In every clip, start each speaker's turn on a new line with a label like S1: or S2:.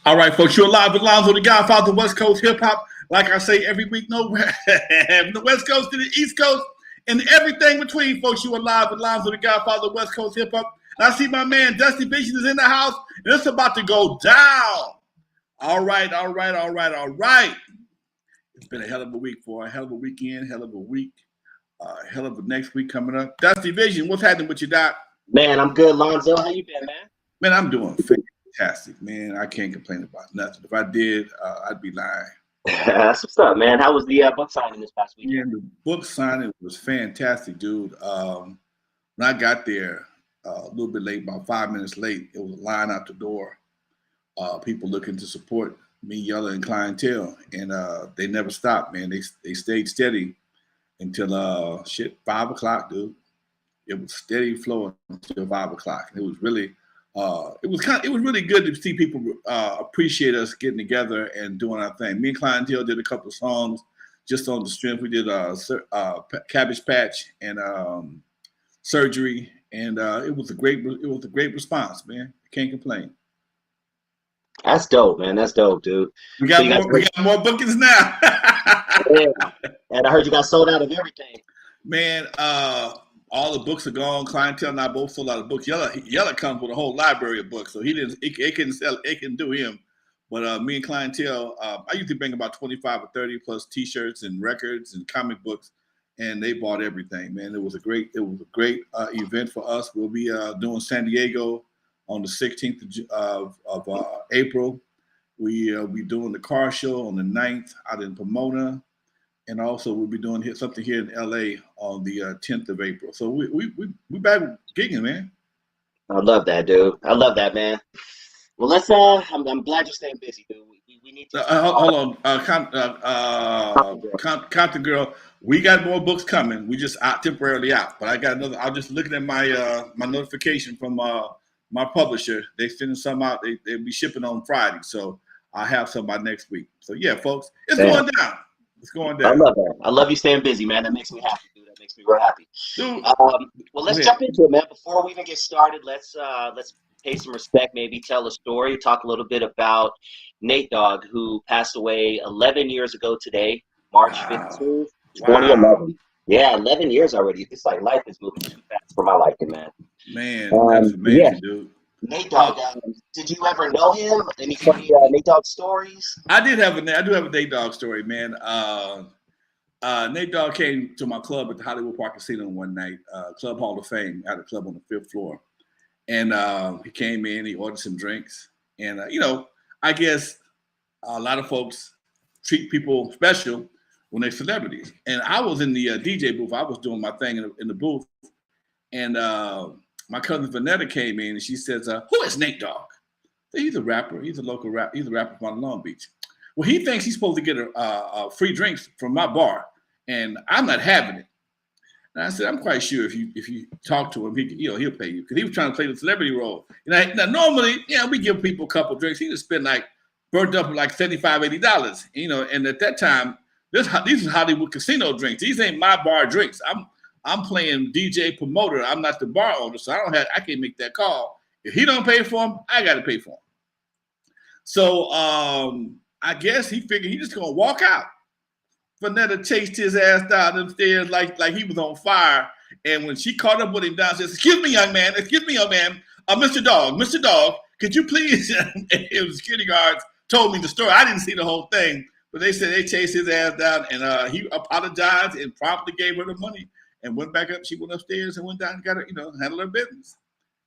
S1: All right, folks, you're live with Lonzo, the Godfather of West Coast hip hop. Like I say every week, no, from the West Coast to the East Coast and everything between, folks. You are live with Lonzo, the Godfather of West Coast hip hop. And I see my man Dusty Vision is in the house, and it's about to go down. All right. It's been a hell of a week for a hell of a weekend, hell of a week, hell of a next week coming up. Dusty Vision, what's happening with you, Doc?
S2: Man, I'm good, Lonzo. How you been, man?
S1: Man, I'm doing fantastic, man. I can't complain about nothing. If I did, I'd be lying.
S2: That's what's up, man. How was the book signing this past weekend?
S1: Yeah, the book signing was fantastic, dude. When I got there a little bit late, about 5 minutes late, it was a line out the door. People looking to support me, Yella, and clientele, and they never stopped, man. They stayed steady until 5 o'clock, dude. It was steady flowing until 5 o'clock. It was really, it was really good to see people appreciate us getting together and doing our thing. Me and clientele did a couple of songs just on the strength. We did Cabbage Patch and Surgery, and it was a great response, man. Can't complain.
S2: That's dope, man. That's dope, dude.
S1: We got more bookings now.
S2: Yeah. And I heard you got sold out of everything.
S1: Man, all the books are gone. Clientele and I both sold out of books. Yella comes with a whole library of books, so it can sell, it can do him. But me and clientele, I usually bring about 25 or 30 plus T-shirts and records and comic books, and they bought everything. Man, it was a great event for us. We'll be doing San Diego on the 16th of April. We'll be doing the car show on the 9th out in Pomona. And also we'll be doing something here in LA on the 10th of April. So we back gigging, man.
S2: I love that, dude. I love that, man. Well, let's. I'm glad you're staying busy, dude. We need to.
S1: Hold on, Compton girl. We got more books coming. We just temporarily out, but I got another. I'm just looking at my my notification from my publisher. They sending some out. They'll be shipping on Friday, so I'll have some by next week. So yeah, folks, it's going down. It's going down.
S2: I love that. I love you staying busy, man. That makes me happy, dude. That makes me real happy.
S1: Dude,
S2: well, let's jump into it, man. Before we even get started, let's pay some respect. Maybe tell a story. Talk a little bit about Dogg, who passed away 11 years ago today, March 15th, 2011. Wow. Yeah, 11 years already. It's like life is moving too fast for my liking, man.
S1: Man, that's amazing, dude.
S2: Dogg, did you ever know him? Any funny Dogg stories?
S1: I do have a Dogg story, man. Dogg came to my club at the Hollywood Park Casino one night, Club Hall of Fame, at a club on the 5th floor. And he came in, he ordered some drinks. And, I guess a lot of folks treat people special when they're celebrities. And I was in the DJ booth. I was doing my thing in the booth. And my cousin Vanetta came in and she says, who is Dogg? He's a rapper. He's a local rapper. He's a rapper from Long Beach. Well, he thinks he's supposed to get a free drinks from my bar, and I'm not having it. And I said, I'm quite sure if you talk to him, he'll pay you, because he was trying to play the celebrity role. And now normally, we give people a couple of drinks. He just spend burnt up like $75, $80. And at that time, these are Hollywood casino drinks. These ain't my bar drinks. I'm playing DJ promoter. I'm not the bar owner, so I can't make that call. If he don't pay for him, I got to pay for him. So I guess he figured he just gonna walk out. Vanetta chased his ass down them stairs like he was on fire. And when she caught up with him downstairs, excuse me, young man, Mr. Dogg, could you please? It was security guards told me the story. I didn't see the whole thing, but they said they chased his ass down, and he apologized and promptly gave her the money. And went back up. She went upstairs and went down and got her, handled her business.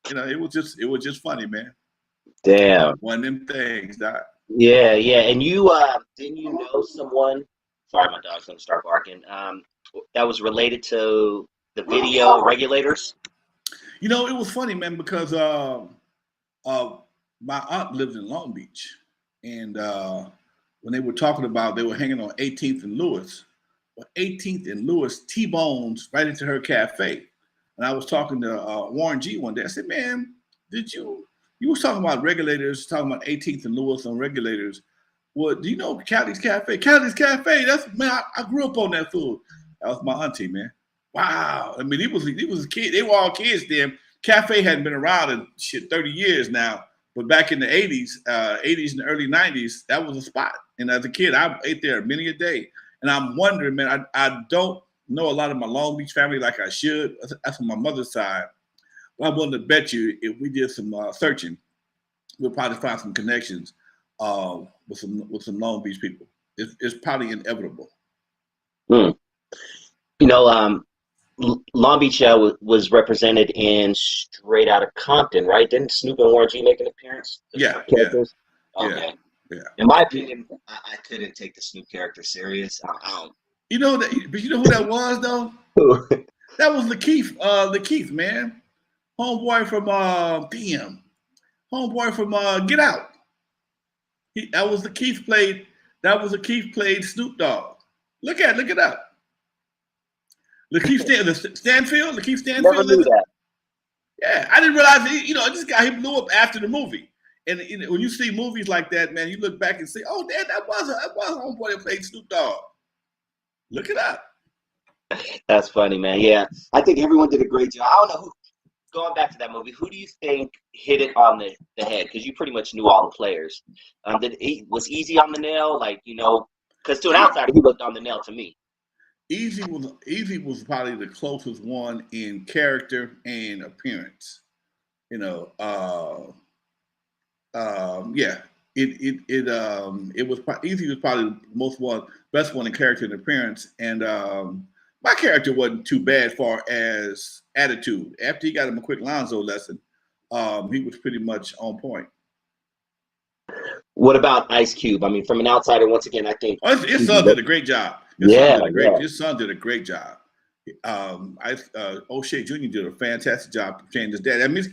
S1: It was just funny, man.
S2: Damn.
S1: One of them things, Doc.
S2: Yeah. And you didn't you know someone? Sorry, my dog's gonna start barking. That was related to the video regulators.
S1: It was funny, man, because my aunt lived in Long Beach, and when they were talking about, they were hanging on 18th and Lewis. 18th and Lewis T-bones right into her cafe. And I was talking to Warren G one day. I said, man, you was talking about regulators, talking about 18th and Lewis on regulators. Well, do you know Callie's Cafe? Callie's Cafe, I grew up on that food. That was my auntie, man. Wow. I mean, he was a kid. They were all kids then. Cafe hadn't been around in 30 years now. But back in the 80s, 80s and early 90s, that was a spot. And as a kid, I ate there many a day. And I'm wondering, man, I don't know a lot of my Long Beach family like I should. That's on my mother's side. But I'm willing to bet you if we did some searching, we'll probably find some connections with some Long Beach people. It's probably inevitable.
S2: You know, Long Beach was represented in Straight Outta Compton, right? Didn't Snoop and Warren G make an appearance?
S1: Yeah.
S2: Okay.
S1: Yeah.
S2: In my opinion, I couldn't take the Snoop character serious. I don't.
S1: You know that, but you know who that was though? That was Lakeith. Lakeith, man, homeboy from homeboy from Get Out. That was Lakeith played. That was Lakeith played Snoop Dogg. Look it up. Lakeith Stanfield. Lakeith Stanfield.
S2: Never knew that.
S1: Yeah, I didn't realize. This guy he blew up after the movie. And when you see movies like that, man, you look back and say, "Oh, damn, that was homeboy that played Snoop Dogg." Look it up.
S2: That's funny, man. Yeah, I think everyone did a great job. I don't know who. Going back to that movie, who do you think hit it on the head? Because you pretty much knew all the players. Was Easy on the nail? Because to an outsider, he looked on the nail to me.
S1: Easy was probably the closest one in character and appearance. It was Easy was probably the best one in character and appearance, and my character wasn't too bad far as attitude. After he got him a quick Lonzo lesson, he was pretty much on point.
S2: What about Ice Cube? I mean, from an outsider, once again, I think
S1: his son did a great job. His son did a great job. O'Shea Jr. did a fantastic job portraying his dad. I mean,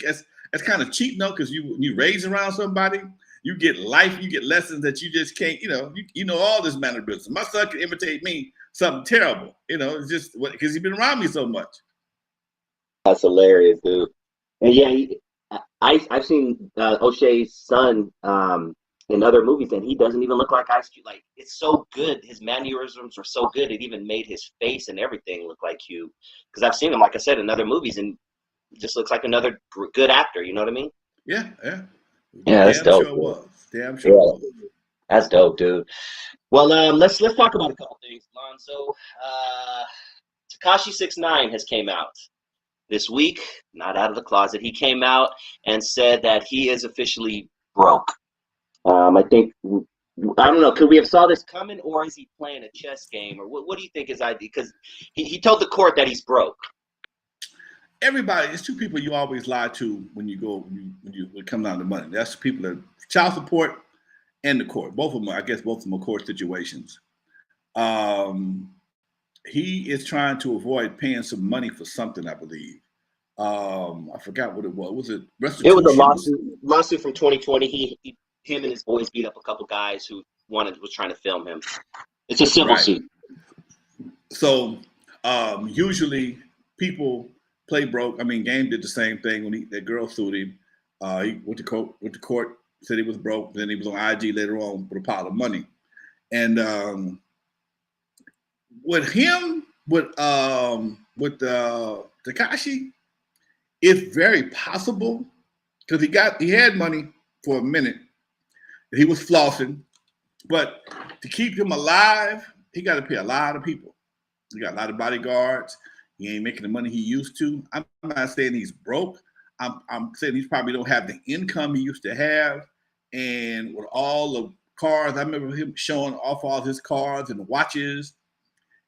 S1: that's kind of cheap, though, because you raise around somebody, you get life, you get lessons that you just can't. You know all this mannerism. My son can imitate me something terrible. It's just because he's been around me so much.
S2: That's hilarious, dude. And yeah, I've seen O'Shea's son in other movies, and he doesn't even look like Ice Cube. Like, it's so good. His mannerisms are so good. It even made his face and everything look like Cube. Because I've seen him, like I said, in other movies, and he just looks like another good actor. You know what I mean?
S1: Yeah.
S2: Yeah, that's dope.
S1: Damn sure was.
S2: That's dope, dude. Well, let's talk about a couple things, Lonzo. Tekashi 6ix9ine has came out this week, not out of the closet. He came out and said that he is officially broke. I think, I don't know, could we have saw this coming, or is he playing a chess game, or what do you think his idea? Because he told the court that he's broke.
S1: Everybody, it's two people you always lie to when you come down to money. That's people that child support and the court. Both of them are court situations. He is trying to avoid paying some money for something, I believe. I forgot what it was. Was it restitution?
S2: It was a lawsuit from 2020. Him and his boys beat up a couple guys who was trying to film him. It's a civil suit. So
S1: usually people play broke. I mean, Game did the same thing when that girl sued him. He went to court, said he was broke. Then he was on IG later on with a pile of money. And with Tekashi, it's very possible because he had money for a minute. He was flossing, but to keep him alive, he got to pay a lot of people. He got a lot of bodyguards. He ain't making the money he used to. I'm not saying he's broke. I'm saying he probably don't have the income he used to have. And with all the cars, I remember him showing off all his cars and watches.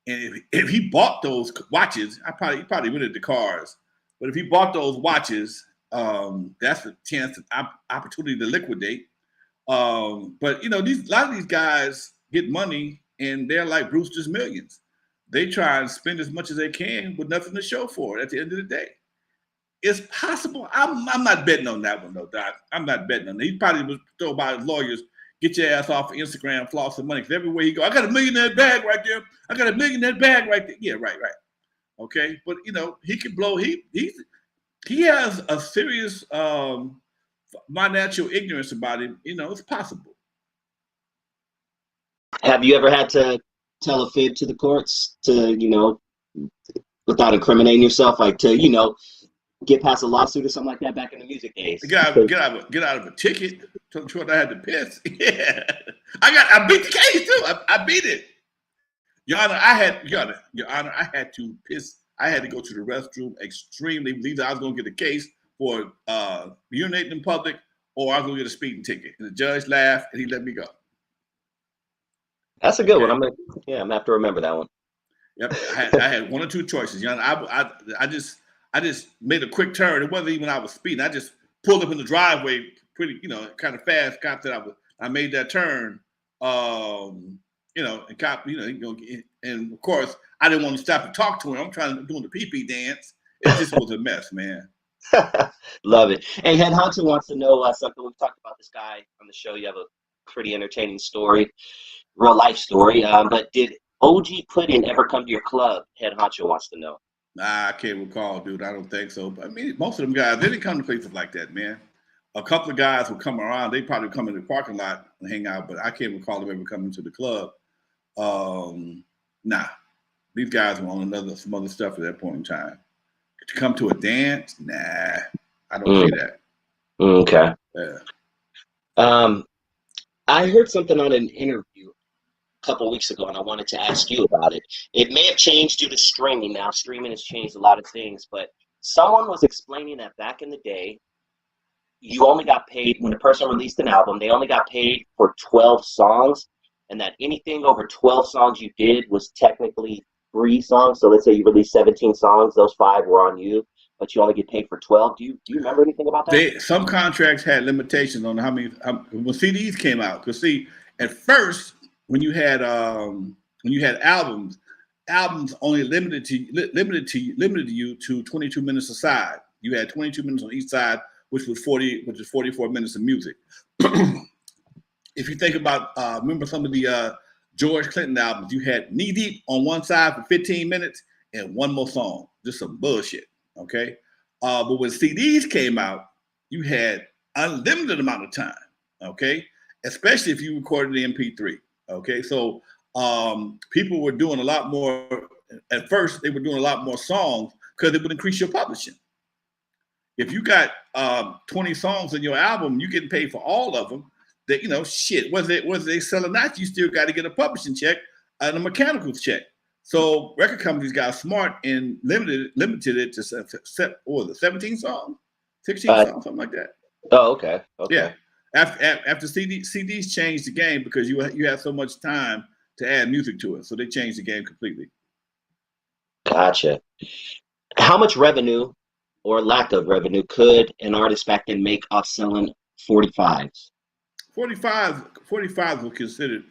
S1: And if he bought those watches, he probably rented the cars. But if he bought those watches, that's a chance, opportunity to liquidate. But a lot of these guys get money and they're like Brewster's Millions. They try and spend as much as they can with nothing to show for it at the end of the day. It's possible. I'm not betting on that one though, Doc. I'm not betting on it. He probably was told by his lawyers, get your ass off of Instagram, floss some money. Because everywhere he go, I got $1 million in that bag right there. I got $1 million in that bag right there. Yeah, right. Okay, but he can blow. He has a serious financial ignorance about him. It's possible.
S2: Have you ever had to tell a fib to the courts to, without incriminating yourself, like to, get past a lawsuit or something like that back in the music days?
S1: Get out of a ticket. Told you I had to piss. Yeah, I beat the case too. I beat it. Your Honor, I had to piss. I had to go to the restroom extremely. Either I was going to get a case for urinating in public, or I was going to get a speeding ticket. And the judge laughed and he let me go.
S2: That's a good one. I'm gonna have to remember that one.
S1: Yep, I had one or two choices. You know, I just made a quick turn. It wasn't even I was speeding. I just pulled up in the driveway pretty, kind of fast. Cop that I made that turn. And cop, and of course I didn't want to stop and talk to him. I'm trying to doing the pee-pee dance. It just was a mess, man.
S2: Love it. Hey, Head Hunter wants to know something. We've talked about this guy on the show. You have a pretty entertaining story, real life story. But did OG Puddin ever come to your club? Head Honcho wants to know.
S1: Nah, I can't recall, dude. I don't think so. But I mean, most of them guys, they didn't come to places like that, man. A couple of guys would come around. They probably come in the parking lot and hang out, but I can't recall them ever coming to the club. Nah. These guys were on some other stuff at that point in time. To come to a dance, nah. I don't see that.
S2: Okay.
S1: Yeah.
S2: I heard something on an interview a couple of weeks ago, and I wanted to ask you about it. It may have changed due to streaming now. Streaming has changed a lot of things, but someone was explaining that back in the day, you only got paid when a person released an album, they only got paid for 12 songs, and that anything over 12 songs you did was technically free songs. So let's say you released 17 songs, those 5 were on you, but you only get paid for 12. Do you remember anything about that?
S1: Some contracts had limitations on how many when CDs came out. Because see, at first when you had albums only limited you to 22 minutes a side. You had 22 minutes on each side, which is 44 minutes of music. If you think about, remember some of the George Clinton albums, you had Knee Deep on one side for 15 minutes and one more song, just some bullshit, okay? But when CDs came out, you had unlimited amount of time, okay? Especially if you recorded the MP3, okay? So people were doing a lot more, at first they were doing a lot more songs because it would increase your publishing. If you got 20 songs in your album, you're getting paid for all of them. That whether they sell or not, you still got to get a publishing check and a mechanical check. So record companies got smart and limited it to 17 songs, 16 songs, something like that.
S2: Oh, okay.
S1: Yeah. After CDs changed the game because you have so much time to add music to it, so they changed the game completely.
S2: Gotcha. How much revenue or lack of revenue could an artist back then make off selling 45s?
S1: 45s were considered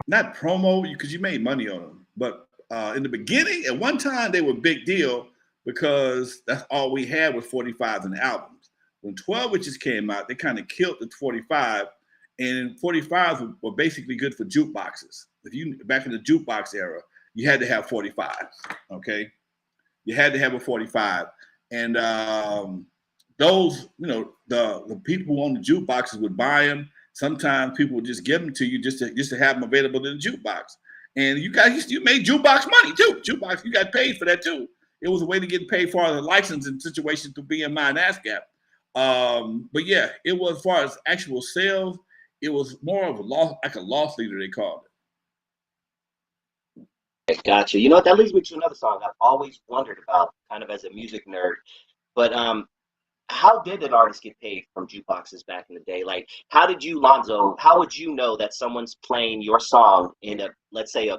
S1: not promo because you made money on them, but in the beginning, at one time, they were a big deal because that's all we had was 45s and albums. When 12 inches came out, they kind of killed the 45, and 45s were basically good for jukeboxes. Back in the jukebox era, you had to have 45s. Okay, you had to have a 45, and those, the people who own the jukeboxes would buy them. Sometimes people would just give them to you just to have them available in the jukebox. And you made jukebox money too. Jukebox, you got paid for that too. It was a way to get paid for the licensing situation through BMI and ASCAP. But yeah, it was, as far as actual sales, it was more of a loss leader, they called
S2: it. Gotcha. You know what? That leads me to another song I've always wondered about, kind of as a music nerd. But how did an artist get paid from jukeboxes back in the day? Like, how did you, Lonzo, how would you know that someone's playing your song in let's say a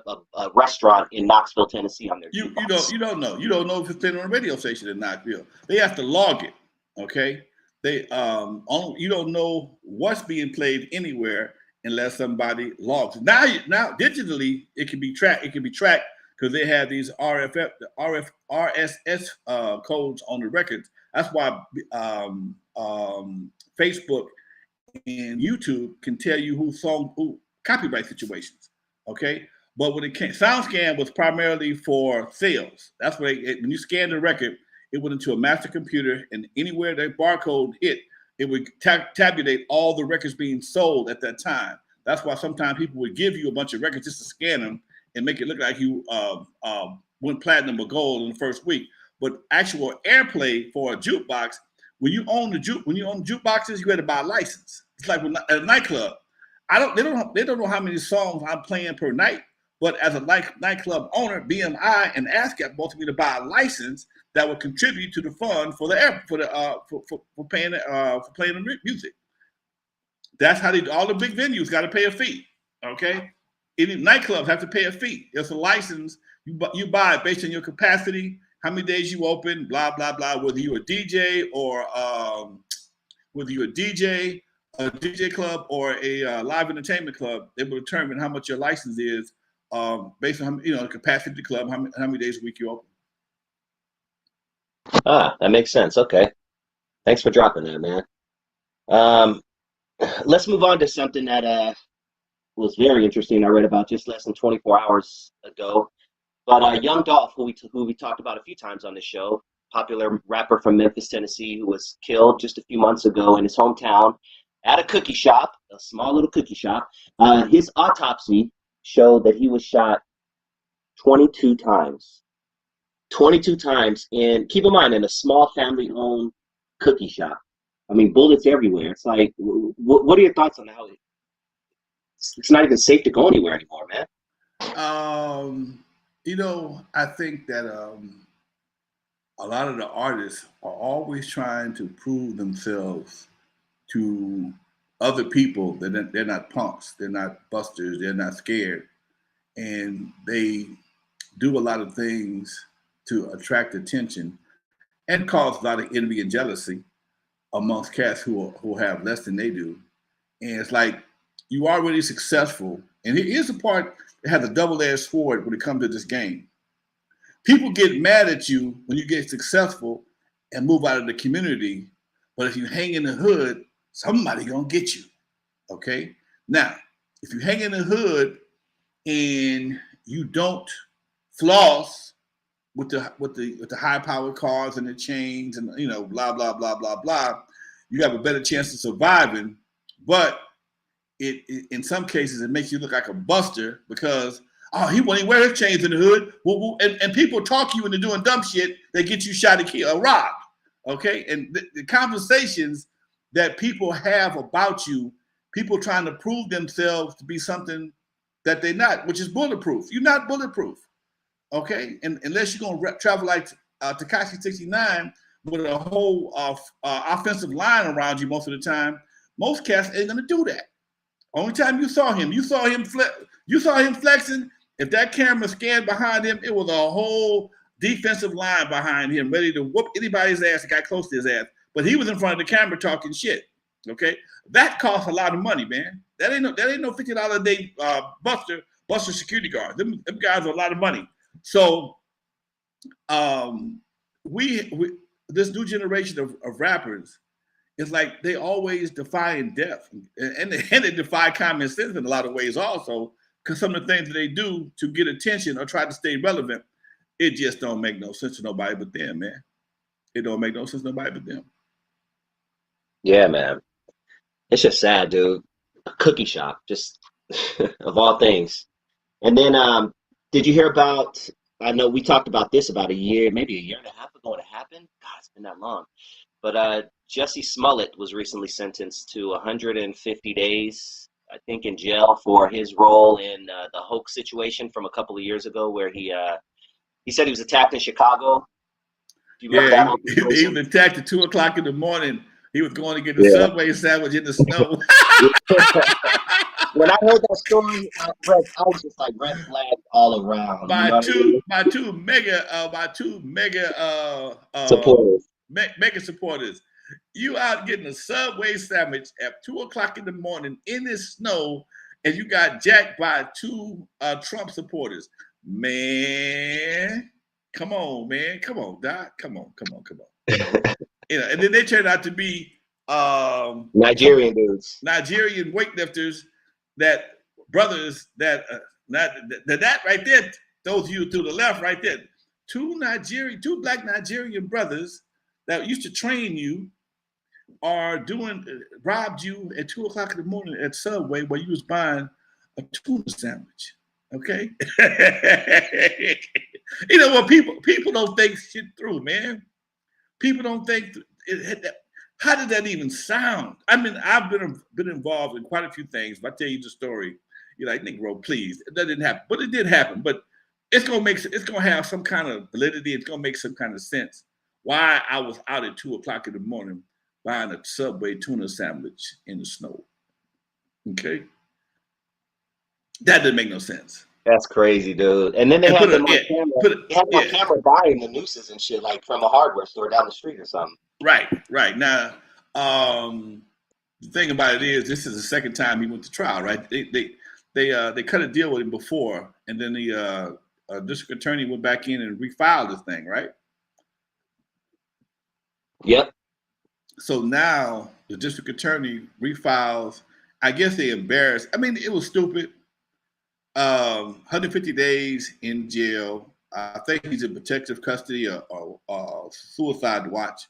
S2: restaurant in Knoxville, Tennessee on their jukebox?
S1: You don't know. You don't know if it's playing on a radio station in Knoxville. They have to log it, okay? You don't know what's being played anywhere unless somebody logs it. Now digitally, it can be tracked. It can be tracked because they have these RSS codes on the records. That's why Facebook and YouTube can tell you who copyright situations. Okay, but when it came, SoundScan was primarily for sales. That's where when you scan the record, it went into a master computer, and anywhere that barcode hit, it would tabulate all the records being sold at that time. That's why sometimes people would give you a bunch of records just to scan them and make it look like you went platinum or gold in the first week. But actual airplay for a jukebox, when you own jukeboxes, you had to buy a license. It's like at a nightclub. They don't know how many songs I'm playing per night. But as a nightclub owner, BMI and ASCAP wanted me to buy a license that would contribute to the fund for playing the music. That's how all the big venues got to pay a fee. Okay, any nightclubs have to pay a fee. It's a license you buy it based on your capacity, how many days you open, blah blah blah. Whether you're a DJ or whether you're a DJ club or a live entertainment club, they will determine how much your license is based on the capacity of the club, how many days a week you open.
S2: That makes sense. Okay, thanks for dropping that, man. Let's move on to something that was very interesting. I read about just less than 24 hours ago. But Young Dolph, who we talked about a few times on the show, popular rapper from Memphis, Tennessee, who was killed just a few months ago in his hometown at a cookie shop, a small little cookie shop. His autopsy showed that he was shot 22 times. 22 times, and keep in mind, in a small family-owned cookie shop. I mean, bullets everywhere. It's like, what are your thoughts on how it's not even safe to go anywhere anymore, man?
S1: I think that a lot of the artists are always trying to prove themselves to other people that they're not punks, they're not busters, they're not scared, and they do a lot of things to attract attention and cause a lot of envy and jealousy amongst cats who have less than they do. And it's like, you are really successful. And here's the part that has a double-edged sword when it comes to this game. People get mad at you when you get successful and move out of the community. But if you hang in the hood, somebody gonna get you. Okay? Now, if you hang in the hood and you don't floss with the high-powered cars and the chains and blah blah blah blah blah, you have a better chance of surviving. But it in some cases it makes you look like a buster because he won't even wear his chains in the hood. And people talk you into doing dumb shit. They get you shot and killed or robbed. Okay, and the conversations that people have about you, people trying to prove themselves to be something that they're not, which is bulletproof. You're not bulletproof. Okay, and unless you're gonna travel like Tekashi 69 with a whole offensive line around you most of the time, most cats ain't gonna do that. Only time you saw him flexing. If that camera scanned behind him, it was a whole defensive line behind him, ready to whoop anybody's ass that got close to his ass. But he was in front of the camera talking shit. Okay, that costs a lot of money, man. That ain't no $50 a day buster security guard. Them guys are a lot of money. So, we this new generation of rappers, it's like they always defying death, and they defy common sense in a lot of ways also, because some of the things that they do to get attention or try to stay relevant, it just don't make no sense to nobody but them, man. It don't make no sense to nobody but them.
S2: Yeah, man. It's just sad, dude. A cookie shop, just of all things. And then, did you hear about? I know we talked about this about maybe a year and a half ago. It happened. God, it's been that long. But Jussie Smollett was recently sentenced to 150 days, I think, in jail for his role in the hoax situation from a couple of years ago, where he said he was attacked in Chicago. Do you remember that?
S1: He was attacked at 2:00 in the morning. He was going to get a Subway sandwich in the snow.
S2: When I heard that story, I was just like red flags all around.
S1: My two mega
S2: supporters.
S1: Mega supporters. You out getting a Subway sandwich at 2:00 in the morning in the snow, and you got jacked by two Trump supporters. Man, come on, man. Come on, Doc. Come on. And then they turned out to be
S2: Nigerian dudes.
S1: Nigerian weightlifters, brothers that right there, those of you to the left right there, two black Nigerian brothers that used to train you are robbed you at 2:00 in the morning at Subway where you was buying a tuna sandwich. Okay. You know what? People don't think shit through, man. People don't think. How did that even sound? I mean, I've been involved in quite a few things. If I tell you the story, you're like, Negro, please. That didn't happen, but it did happen. But it's gonna have some kind of validity. It's gonna make some kind of sense. Why I was out at 2 o'clock in the morning buying a Subway tuna sandwich in the snow. Okay, that didn't make no sense.
S2: That's crazy, dude. And then they
S1: And
S2: had
S1: put
S2: them
S1: a
S2: on
S1: yeah,
S2: camera.
S1: put a
S2: They had them on
S1: yeah,
S2: camera buying the nooses and shit, like from a hardware store down the street or something.
S1: right now. The thing about it is, this is the second time he went to trial, right? They cut a deal with him before, and then the district attorney went back in and refiled this thing, right?
S2: Yep.
S1: So now the district attorney refiles. I guess they embarrassed. I mean, it was stupid. 150 days in jail. I think he's in protective custody or suicide watch.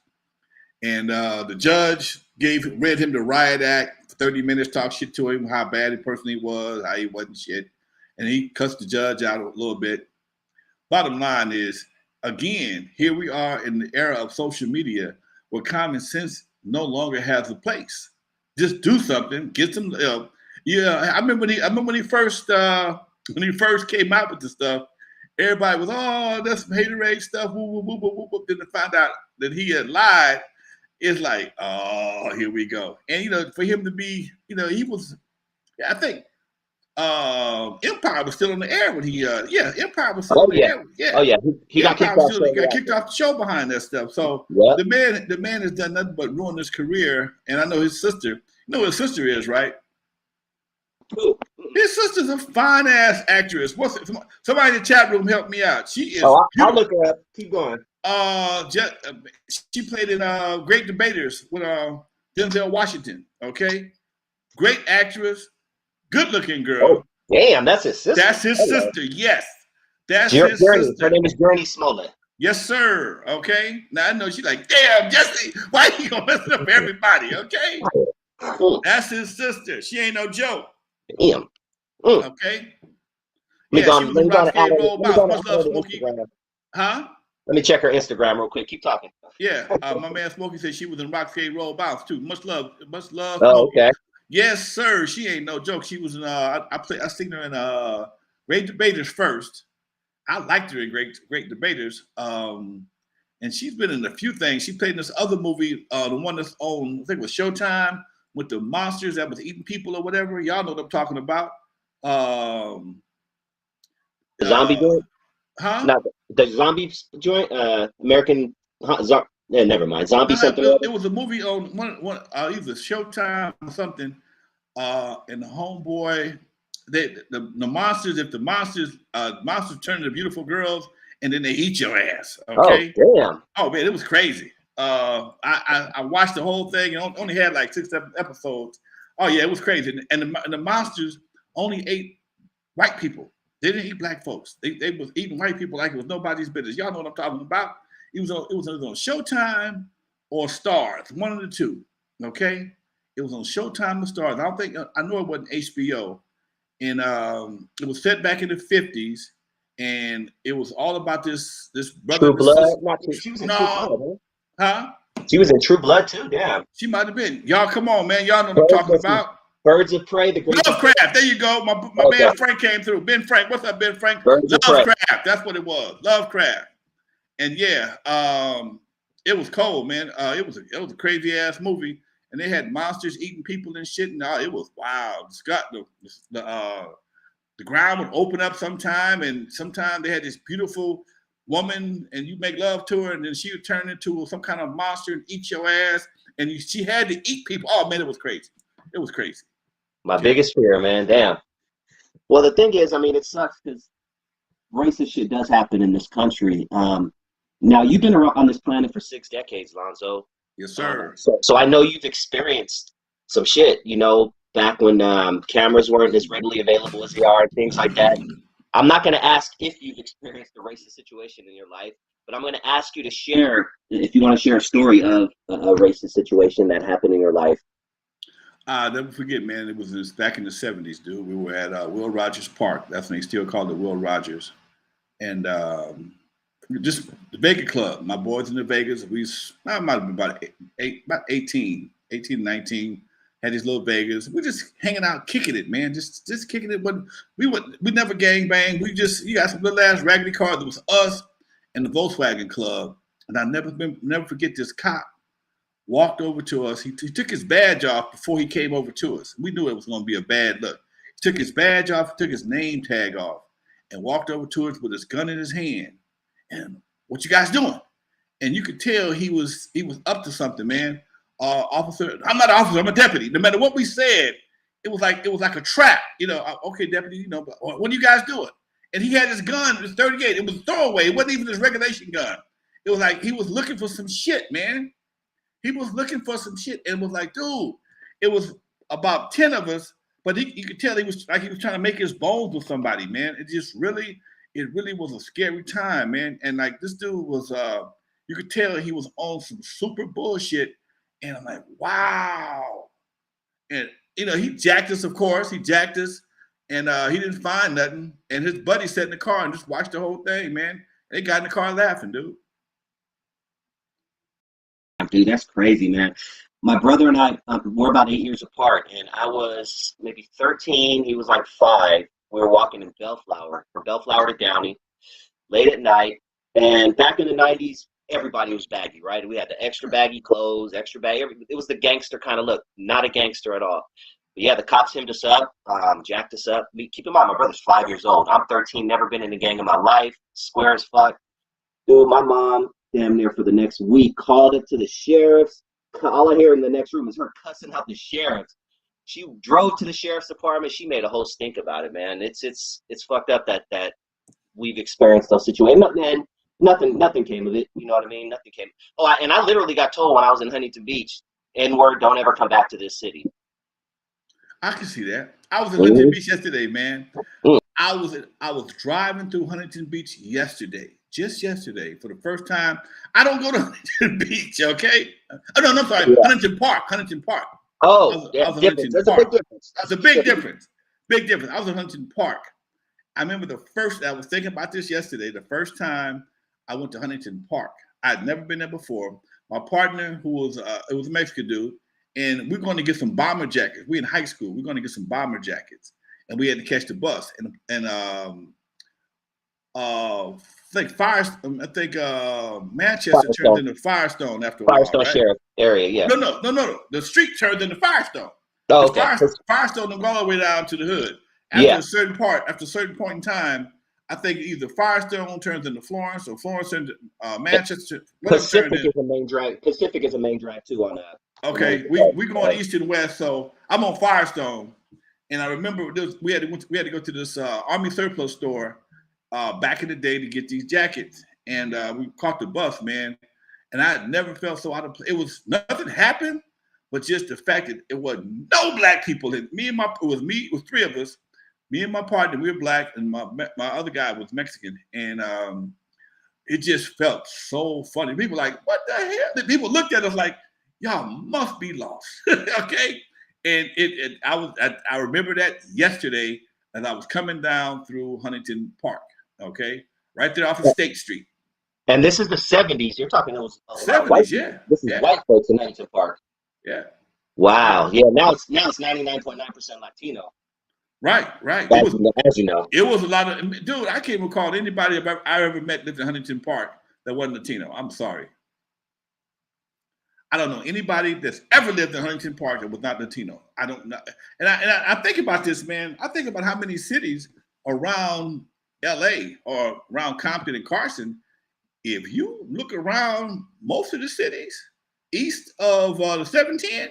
S1: And the judge read him the riot act for 30 minutes, talked shit to him, how bad a person he was, how he wasn't shit. And he cussed the judge out a little bit. Bottom line is, again, here we are in the era of social media where common sense no longer has a place. Just do something, get some. Yeah, I remember when he first came out with the stuff. Everybody was, oh, that's some haterade stuff. Woo, woo, woo, woo, woo, woo. Then to find out that he had lied, it's like, oh, here we go. And for him to be, he was. I think Empire was still on the air when Empire was still
S2: Oh
S1: on the
S2: yeah.
S1: air. Yeah.
S2: Oh yeah. He got kicked
S1: Empire was
S2: off.
S1: still, he got kicked off the show behind that stuff. So
S2: Yep.
S1: the man has done nothing but ruin his career. And I know his sister. You know what his sister is, right? His sister's a fine ass actress. Somebody in the chat room help me out. She is.
S2: Oh, I'll look her up. Keep going.
S1: She played in Great Debaters with Denzel Washington. Okay, great actress, good looking girl.
S2: Oh, damn, that's his sister.
S1: That's his sister. Yes, that's his
S2: Journey.
S1: sister.
S2: Her name is Journey Smollett.
S1: Yes, sir. Okay. Now I know she's like, damn, Jesse, why you gonna mess up everybody? Okay, that's his sister. She ain't no joke.
S2: Damn.
S1: Okay. Yeah, she was in Rock Skate Roll Bounce. Much love, Smokey. Huh?
S2: Let me check her Instagram real quick. Keep talking.
S1: Yeah, my man Smokey said she was in Rock Skate Roll Bounce too. Much love.
S2: Oh,
S1: Smokey.
S2: okay.
S1: Yes, sir. She ain't no joke. She was in. I seen her in Great Debaters first. I liked her in Great Debaters. And she's been in a few things. She played in this other movie, the one that's on, I think it was Showtime, with the monsters that was eating people or whatever. Y'all know what I'm talking about.
S2: The zombie joint?
S1: Huh?
S2: Not the zombie joint? American. Yeah, never mind. Zombie something.
S1: It was a movie on one either Showtime or something. And the homeboy, the monsters. If the monsters turn into beautiful girls, and then they eat your ass. Okay.
S2: Oh damn.
S1: Oh man, it was crazy. I watched the whole thing and only had like 6-7 episodes. Oh yeah, it was crazy. And the monsters only ate white people. They didn't eat black folks. They was eating white people like it was nobody's business. Y'all know what I'm talking about. It was either on Showtime or Stars, one of the two. Okay, it was on Showtime or Stars. I know it wasn't HBO, and it was set back in the 50s, and it was all about this brother.
S2: True Blood. She was in True Blood,
S1: huh?
S2: She was in True Blood too. Damn.
S1: She might have been. Y'all, come on, man. Y'all know what I'm talking about.
S2: Birds of Prey.
S1: Lovecraft. There you go. My man Frank came through. Ben Frank. What's up, Ben Frank? Lovecraft. That's what it was. Lovecraft. And yeah, it was cold, man. It was a crazy ass movie, and they had monsters eating people and shit, and it was wild. The ground would open up sometime, and sometime they had this beautiful woman, and you make love to her, and then she would turn into some kind of monster and eat your ass, and she had to eat people. Oh man, it was crazy. It was crazy.
S2: My biggest fear, man. Damn. Well, the thing is, I mean, it sucks because racist shit does happen in this country. Now, you've been on this planet for 6 decades, Lonzo.
S1: Yes, sir.
S2: So I know you've experienced some shit, back when cameras weren't as readily available as they are and things like that. I'm not going to ask if you've experienced a racist situation in your life, but I'm going to ask you to share, if you want to share a story of a racist situation that happened in your life.
S1: I'll never forget, man. It was this back in the '70s, dude. We were at Will Rogers Park. That's when they still called it Will Rogers, and just the Vegas Club. My boys in the Vegas. I might have been about 18, 19. Had these little Vegas. We just hanging out, kicking it, man. Just kicking it. But we never gang bang. You got some little ass raggedy cars. It was us and the Volkswagen Club, and I never forget this cop walked over to us. He took his badge off before he came over to us. We knew it was going to be a bad look. He took his badge off, took his name tag off, and walked over to us with his gun in his hand. And what you guys doing? And you could tell he was up to something, man. Officer, I'm not an officer, I'm a deputy. No matter what we said, it was like a trap. Okay, deputy, but what are you guys doing? And he had his gun, his 38. It was a throwaway. It wasn't even his regulation gun. It was like he was looking for some shit, man. He was looking for some shit, and it was like, dude, it was about 10 of us, but you could tell he was trying to make his bones with somebody, man. It really was a scary time, man. And like this dude was, you could tell he was on some super bullshit, and I'm like, wow. And he jacked us, of course. He jacked us, and he didn't find nothing. And his buddy sat in the car and just watched the whole thing, man. They got in the car laughing, dude.
S2: Dude, that's crazy, man. My brother and I, we're about 8 years apart, and I was maybe 13. He was like 5. We were walking in Bellflower, from Bellflower to Downey, late at night. And back in the 90s, everybody was baggy, right? We had the extra baggy clothes, extra baggy. It was the gangster kind of look, not a gangster at all. But yeah, the cops hemmed us up, jacked us up. Keep in mind, my brother's 5 years old. I'm 13, never been in a gang in my life, square as fuck. Dude, my mom, damn near for the next week, called it to the sheriff's. All I hear in the next room is her cussing out the sheriffs. She drove to the sheriff's department. She made a whole stink about it, man. It's fucked up that we've experienced those situations. And nothing came of it. You know what I mean? Nothing came. Oh, and I literally got told when I was in Huntington Beach, N.W.A, don't ever come back to this city.
S1: I can see that. I was in Huntington Beach yesterday, man. I was driving through Huntington Beach yesterday. Just yesterday, for the first time. I don't go to Huntington Beach, okay? Oh, no, I'm sorry. Yeah. Huntington Park.
S2: Oh, That's a big difference.
S1: That's a big difference. Big difference. I was in Huntington Park. I remember I was thinking about this yesterday, the first time I went to Huntington Park. I'd never been there before. My partner, who was it was a Mexican dude, and we're going to get some bomber jackets. We in high school. We're going to get some bomber jackets. And we had to catch the bus. Manchester turned into Firestone after a while.
S2: Firestone
S1: right?
S2: Sheriff area, yeah.
S1: No. The street turned into Firestone.
S2: Oh, okay.
S1: Firestone don't go all the way down to the hood. After a certain point in time, I think either Firestone turns into Florence or Florence into Manchester.
S2: Pacific is a main drag. Pacific is a main drag too on that.
S1: Okay, we going east and west, so I'm on Firestone, and I remember we had to go to this Army surplus store. Back in the day to get these jackets, and we caught the bus, man. And I never felt so out of place. It was nothing happened, but just the fact that it was no black people. It was 3 of us. Me and my partner, we were black, and my other guy was Mexican. And it just felt so funny. People like, what the hell? People looked at us like, y'all must be lost, okay? And I remember that yesterday as I was coming down through Huntington Park. Okay, right there off of State Street.
S2: And this is the 70s. You're talking those
S1: 70s, yeah.
S2: This is white folks in Huntington Park.
S1: Yeah.
S2: Wow. Yeah. Now it's 99.9% Latino.
S1: Right.
S2: As you know,
S1: it was a lot of dude. I can't recall anybody I ever met lived in Huntington Park that wasn't Latino. I'm sorry. I don't know anybody that's ever lived in Huntington Park that was not Latino. I don't know. And I think about this, man. I think about how many cities around LA or around Compton and Carson, if you look around most of the cities east of the 710,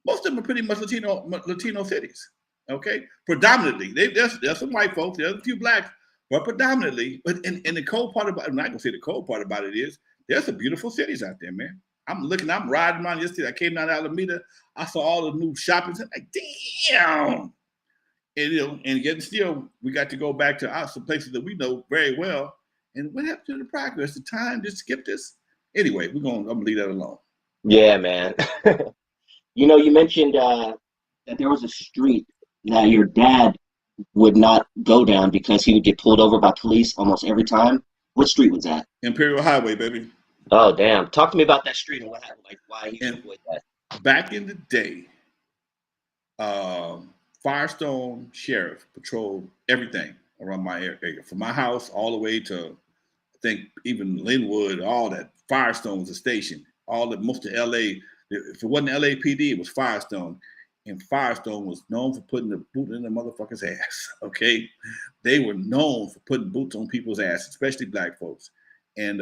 S1: most of them are pretty much Latino cities. Okay, predominantly. There's some white folks, there's a few blacks, but predominantly. But and the cold part about I'm not gonna say the cold part about it is there's some beautiful cities out there, man. I'm riding around yesterday. I came down to Alameda. I saw all the new shopping centers. Like, damn. And yet still, we got to go back to some places that we know very well. And what happened to the progress? The time just skipped us. Anyway, I'm gonna leave that alone.
S2: Yeah, man. You mentioned that there was a street that your dad would not go down because he would get pulled over by police almost every time. What street was that?
S1: Imperial Highway, baby.
S2: Oh, damn. Talk to me about that street and what happened, like why he should
S1: And
S2: avoid that.
S1: back in the day, Firestone Sheriff patrolled everything around my area, from my house all the way to, I think, even Linwood, all that. Firestone was a station. All the most of LA, if it wasn't LAPD, it was Firestone. And Firestone was known for putting the boot in the motherfucker's ass. Okay, they were known for putting boots on people's ass, especially black folks. And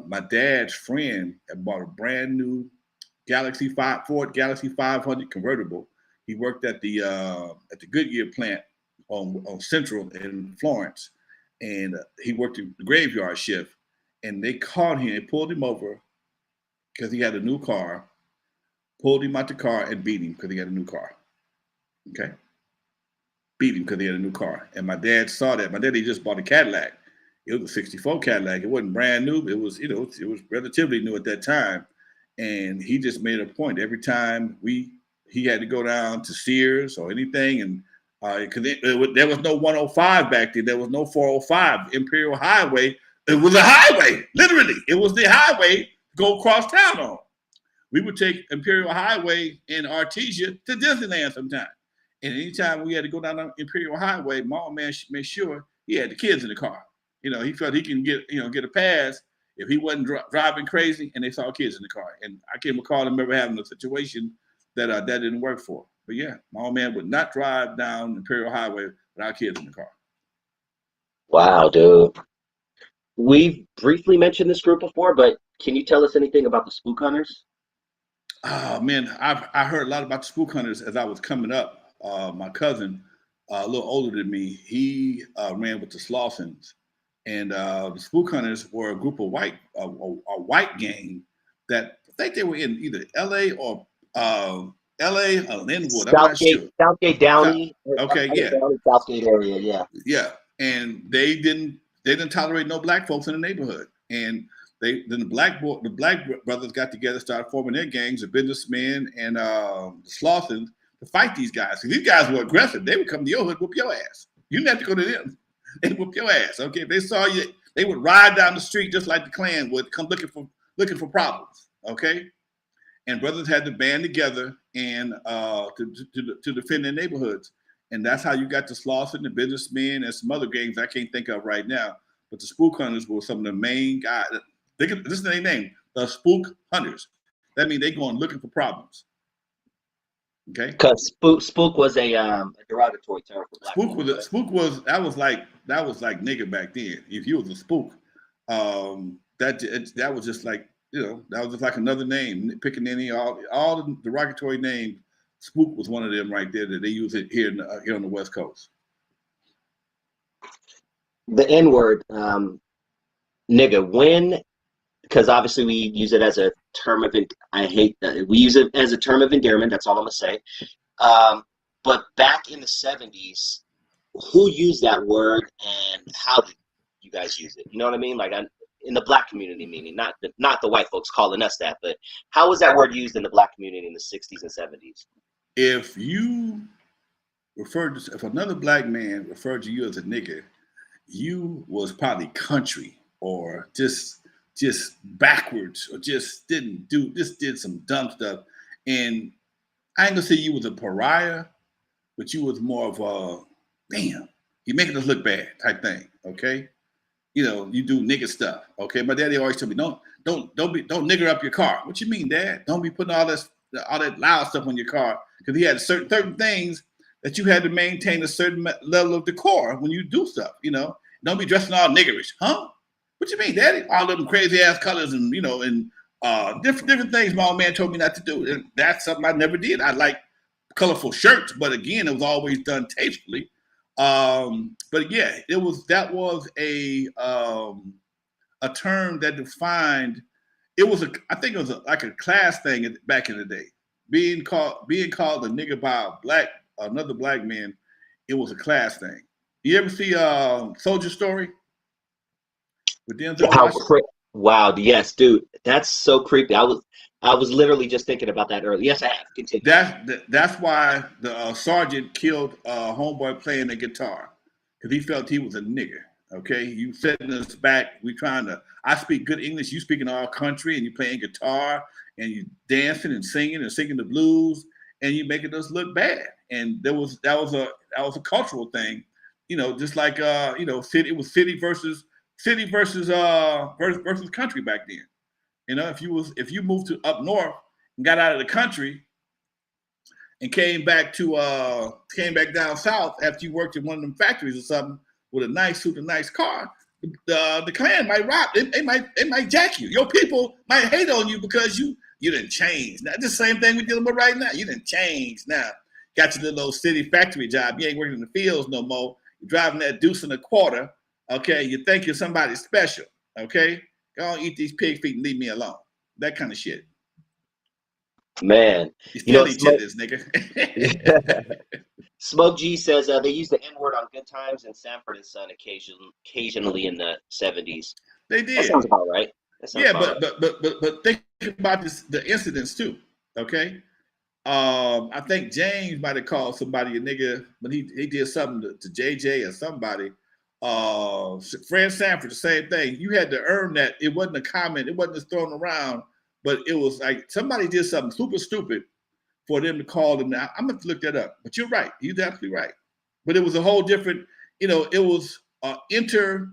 S1: my dad's friend had bought a brand new Ford Galaxy 500 convertible. He worked at the Goodyear plant on Central in Florence, and he worked the graveyard shift. And they caught him, they pulled him over because he had a new car, pulled him out the car and beat him because he had a new car. Okay, beat him because he had a new car. And my dad saw that. My daddy just bought a Cadillac. It was a '64 Cadillac. It wasn't brand new. It was, it was relatively new at that time. And he just made a point every time he had to go down to Sears or anything, and because there was no 105 back then, there was no 405. Imperial Highway, it was a highway, literally. It was the highway to go across town on. We would take Imperial Highway in Artesia to Disneyland sometime. And anytime we had to go down on Imperial Highway, mom man made sure he had the kids in the car. He felt he can get a pass if he wasn't driving crazy and they saw kids in the car. And I can't recall him ever having a situation that that didn't work for. But yeah, my old man would not drive down Imperial Highway without kids in the car.
S2: Wow, dude. We've briefly mentioned this group before, but can you tell us anything about the Spook Hunters?
S1: Oh man, I heard a lot about the Spook Hunters as I was coming up. My cousin, a little older than me, he ran with the Slawsons, and the Spook Hunters were a group of a white gang that I think they were in either L.A. or L.A. or Linwood. I'm not sure.
S2: Southgate Downey.
S1: Okay, yeah,
S2: Downey, Southgate area, yeah.
S1: Yeah, and they didn't tolerate no black folks in the neighborhood, and the black brothers got together, started forming their gangs, the businessmen and the Slawsons, to fight these guys. These guys were aggressive. They would come to your hood, whoop your ass. You didn't have to go to them. They whoop your ass. Okay, if they saw you, they would ride down the street just like the Klan would, come looking for problems. Okay, and brothers had to band together and to defend their neighborhoods, and that's how you got the Slawson, the businessmen, and some other gangs I can't think of right now. But the Spook Hunters were some of the main guys. This is their name, the Spook Hunters. That means they going looking for problems. Okay.
S2: Because spook was a derogatory term for black people.
S1: That was like nigga back then. If you was a spook, that was just like, that was just like another name. Picking all the derogatory names. Spook was one of them right there that they use it here on the West Coast.
S2: The N-word, nigga, when, because obviously we use it as a term of, we use it as a term of endearment, that's all I'm gonna say. But back in the 70s, who used that word and how did you guys use it? You know what I mean? Like in the black community, meaning not the white folks calling us that, but how was that word used in the black community in the 60s and 70s?
S1: If another black man referred to you as a nigga, you was probably country or just backwards or just did some dumb stuff. And I ain't gonna say you was a pariah, but you was more of a, damn, you're making us look bad type thing. Okay. You do nigga stuff. Okay. My daddy always told me, don't nigger up your car. What you mean, Dad? Don't be putting all that loud stuff on your car. Because he had certain things that you had to maintain a certain level of decor when you do stuff, Don't be dressing all niggerish. Huh? What you mean, Daddy? All of them crazy ass colors and, different things my old man told me not to do. And that's something I never did. I like colorful shirts, but again, it was always done tastefully. But yeah, that was a term that defined, I think it was like a class thing back in the day. Being called a nigga by another black man, it was a class thing. You ever see Soldier Story with Denzel Washington?
S2: Wow, yes, dude, that's so creepy. I was literally just thinking about that earlier. Yes, I have. Continue.
S1: That's why the sergeant killed homeboy playing the guitar because he felt he was a nigger. Okay, you setting us back. We trying to. I speak good English. You speaking all country, and you playing guitar, and you dancing and singing the blues, and you making us look bad. And that was a cultural thing, just like city. It was city versus country back then. If you moved to up north and got out of the country and came back down south after you worked in one of them factories or something with a nice suit, a nice car, the Klan might rob. They might jack you. Your people might hate on you because you didn't change. Now, the same thing we're dealing with right now. You didn't change. Now, got your little old city factory job. You ain't working in the fields no more. You're driving that deuce and a quarter. Okay, you think you're somebody special. Okay, go on, eat these pig feet and leave me alone. That kind of shit.
S2: Man,
S1: You still eat chitlins, nigga.
S2: Smoke G says they used the N-word on Good Times and Sanford and Son occasionally in the 70s.
S1: They did.
S2: That sounds about right.
S1: But think about the incidents too. Okay. I think James might have called somebody a nigga when he did something to JJ or somebody. Fred Sanford, the same thing. You had to earn that. It wasn't a comment. It wasn't just thrown around, but it was like somebody did something super stupid for them to call them. Now, I'm going to look that up. But you're right. You're absolutely right. But it was a whole different, it was an inter-class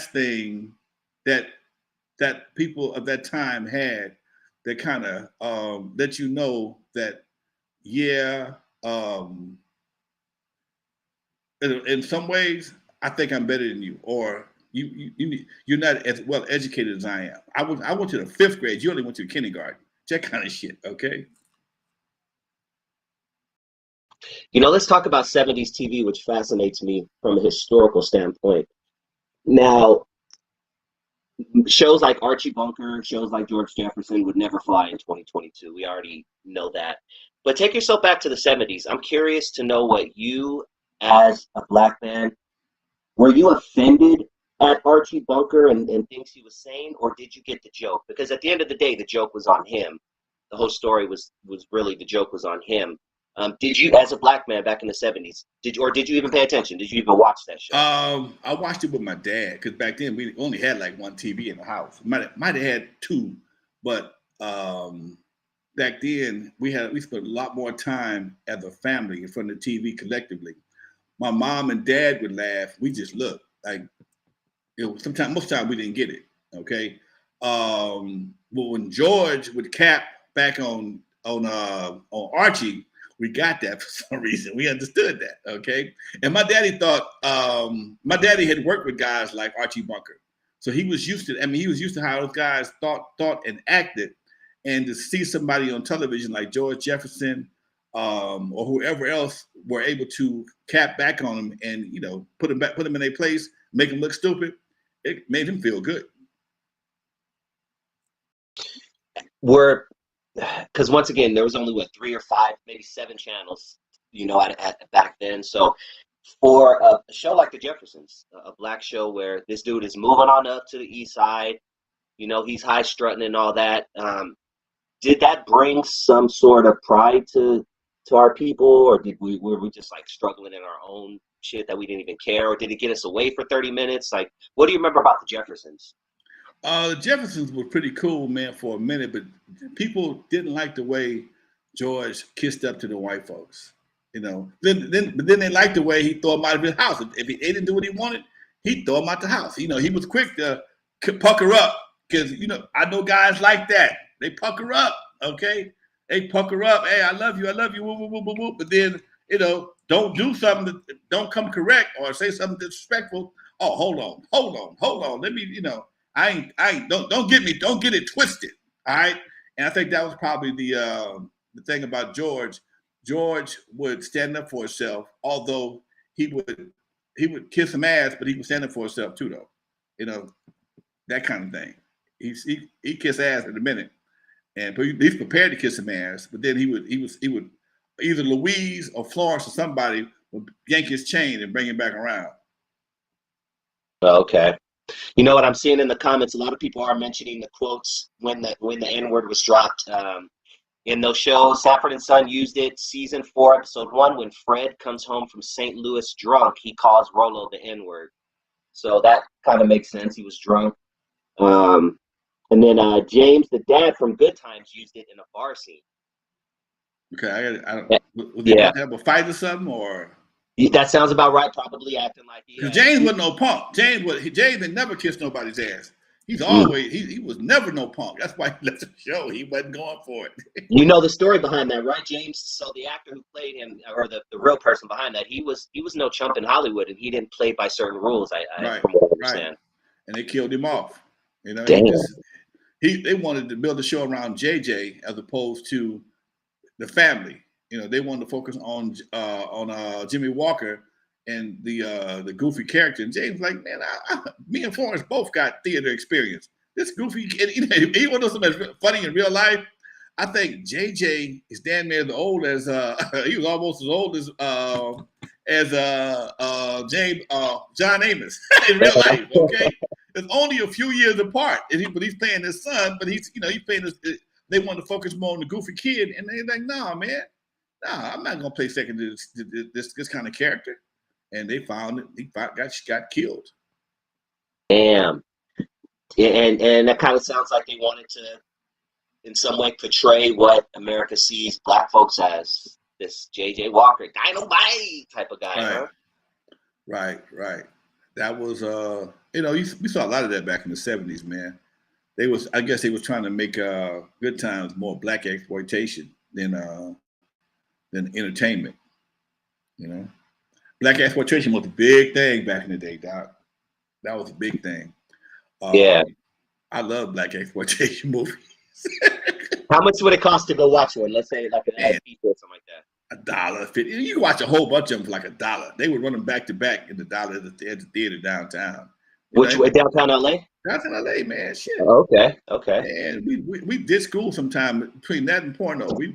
S1: thing that people of that time had that kind of let you know that, yeah, in some ways, I think I'm better than you, or you're not as well educated as I am. I went to the 5th grade. You only went to kindergarten. That kind of shit. Okay.
S2: Let's talk about 70s TV, which fascinates me from a historical standpoint. Now, shows like Archie Bunker, shows like George Jefferson would never fly in 2022. We already know that. But take yourself back to the 70s. I'm curious to know what you, as a black man, were you offended at Archie Bunker and things he was saying, or did you get the joke? Because at the end of the day, the joke was on him. The whole story was really, the joke was on him. Did you, as a black man back in the 70s, did you even pay attention? Did you even watch that show?
S1: I watched it with my dad because back then we only had like one TV in the house. Might have had two, but back then we spent a lot more time as a family in front of the TV collectively. My mom and dad would laugh. We just looked like most of the time we didn't get it. Okay, but when George would cap back on Archie, we got that for some reason. We understood that, okay? And my daddy had worked with guys like Archie Bunker. So he was used to how those guys thought and acted. And to see somebody on television like George Jefferson or whoever else were able to cap back on them and, put them in their place, make them look stupid, it made him feel good.
S2: Because once again, there was only 3 or 5, maybe 7 channels, at back then. So for a show like The Jeffersons, a black show where this dude is moving on up to the east side, he's high strutting and all that. Did that bring some sort of pride to our people, or were we just like struggling in our own shit that we didn't even care, or did it get us away for 30 minutes? Like, what do you remember about The Jeffersons?
S1: The Jeffersons were pretty cool, man, for a minute, but people didn't like the way George kissed up to the white folks. Then they liked the way he threw him out of his house. If they didn't do what he wanted, he'd throw him out the house. He was quick to pucker up because I know guys like that. They pucker up, okay? They pucker up. Hey, I love you, whoop, whoop, whoop, whoop, whoop. But then don't do something that don't come correct or say something disrespectful. Oh, hold on. Let me, I ain't don't get it twisted. All right. And I think that was probably the thing about George. George would stand up for himself, although he would kiss some ass, but he would stand up for himself too, though. That kind of thing. He kiss ass in a minute, and he's prepared to kiss some ass, but then he would either Louise or Florence or somebody would yank his chain and bring him back around.
S2: Okay. You know what I'm seeing in the comments? A lot of people are mentioning the quotes when the N-word was dropped. In those shows, Sanford and Son used it. Season 4, episode 1, when Fred comes home from St. Louis drunk, he calls Rolo the N-word. So that kind of makes sense. He was drunk. And then James, the dad from Good Times, used it in a bar scene.
S1: Okay, was they
S2: Yeah,
S1: about to have a fight or something, or?
S2: that sounds about right. Probably acting like
S1: Because James wasn't no punk. James had never kissed nobody's ass. He's always he was never no punk. That's why he left the show. He wasn't going for it.
S2: You know the story behind that, right, James? So the actor who played him, or the real person behind that, he was no chump in Hollywood, and he didn't play by certain rules. I
S1: Right,
S2: from what I understand.
S1: right. And they killed him off. You know,
S2: Damn.
S1: they wanted to build a show around JJ as opposed to the family. You know, they wanted to focus on Jimmy Walker and the goofy character. And James like, man, me and Florence both got theater experience. This goofy, he wasn't so much funny in real life. I think JJ is damn near as old as he was almost as old as James John Amos in real life. Okay, it's only a few years apart, but he's playing his son. But he's playing this. They want to focus more on the goofy kid, and they're like, nah, man, nah, I'm not gonna play second to this kind of character. And they found it. He got killed.
S2: Damn. And that kind of sounds like they wanted to, in some way, portray what America sees black folks as. This J.J. Walker, Dynamite type of guy,
S1: right.
S2: Huh?
S1: Right. That was we saw a lot of that back in the 70s, man. I guess they was trying to make Good Times more black exploitation than entertainment. You know, black exploitation was a big thing back in the day, Doc. That was a big thing.
S2: Yeah.
S1: I love black exploitation movies.
S2: How much would it cost to go watch one? Let's say like an LP or something like that.
S1: $1.50. You can watch a whole bunch of them for like $1. They would run them back to back in the dollar at the theater downtown.
S2: Which way, downtown LA?
S1: Downtown LA, man. Shit.
S2: Okay.
S1: And we did school sometime between that and porno. We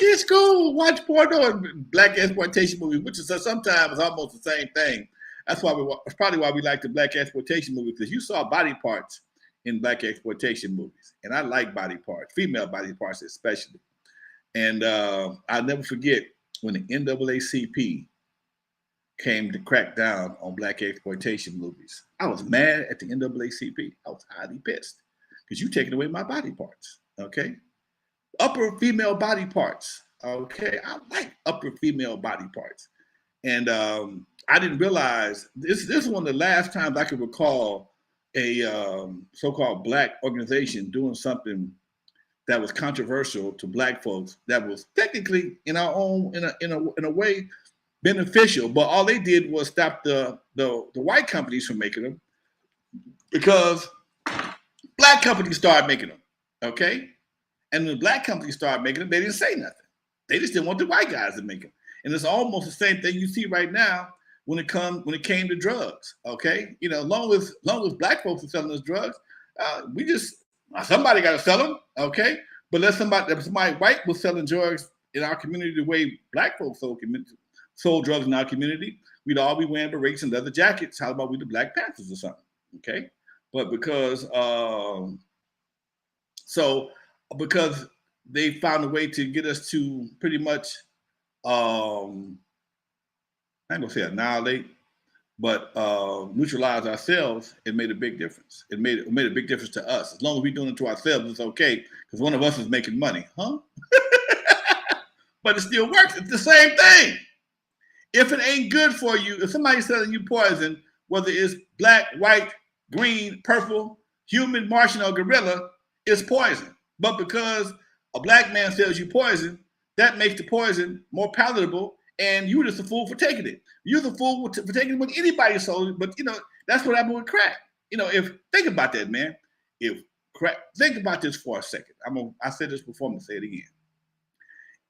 S1: did school, watch porno and black exploitation movies, which is sometimes almost the same thing. That's probably why we like the black exploitation movies, because you saw body parts in black exploitation movies. And I like body parts, female body parts especially. And I'll never forget when the NAACP came to crack down on black exploitation movies. I was mad at the NAACP. I was highly pissed because you taking away my body parts, okay? Upper female body parts, okay? I like upper female body parts. And I didn't realize, this is one of the last times I can recall a so-called black organization doing something that was controversial to black folks, that was technically in a way beneficial, but all they did was stop the white companies from making them, because black companies started making them, okay? And when black companies started making them, they didn't say nothing. They just didn't want the white guys to make them. And it's almost the same thing you see right now when it came to drugs, okay? You know, long as black folks are selling us drugs, somebody got to sell them, okay? But if somebody white was selling drugs in our community the way black folks sold drugs in our community, we'd all be wearing berets and leather jackets. How about we the Black Panthers or something? Okay, but because they found a way to get us to pretty much, I'm gonna say annihilate, but neutralize ourselves, it made a big difference. It made a big difference to us. As long as we're doing it to ourselves, it's okay, because one of us is making money, huh? But it still works. It's the same thing. If it ain't good for you, if somebody's selling you poison, whether it's black, white, green, purple, human, Martian, or gorilla, it's poison. But because a black man sells you poison, that makes the poison more palatable, and you're just a fool for taking it. You're the fool for taking it when anybody sold it. But that's what happened with crack. Think about that, man. Think about this for a second. I said this before, I'm gonna say it again.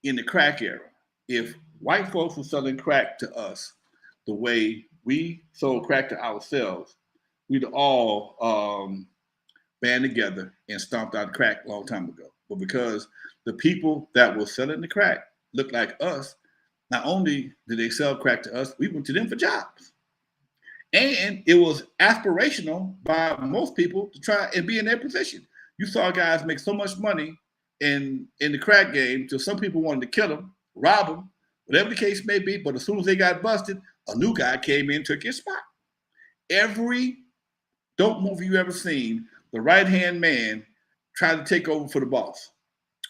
S1: In the crack era, if white folks were selling crack to us the way we sold crack to ourselves, we'd all band together and stomped out crack a long time ago. But because the people that were selling the crack looked like us, not only did they sell crack to us, we went to them for jobs. And it was aspirational by most people to try and be in their position. You saw guys make so much money in the crack game till some people wanted to kill them, rob them, whatever the case may be. But as soon as they got busted, a new guy came in, took his spot. Every dope movie you ever seen, the right hand man tried to take over for the boss,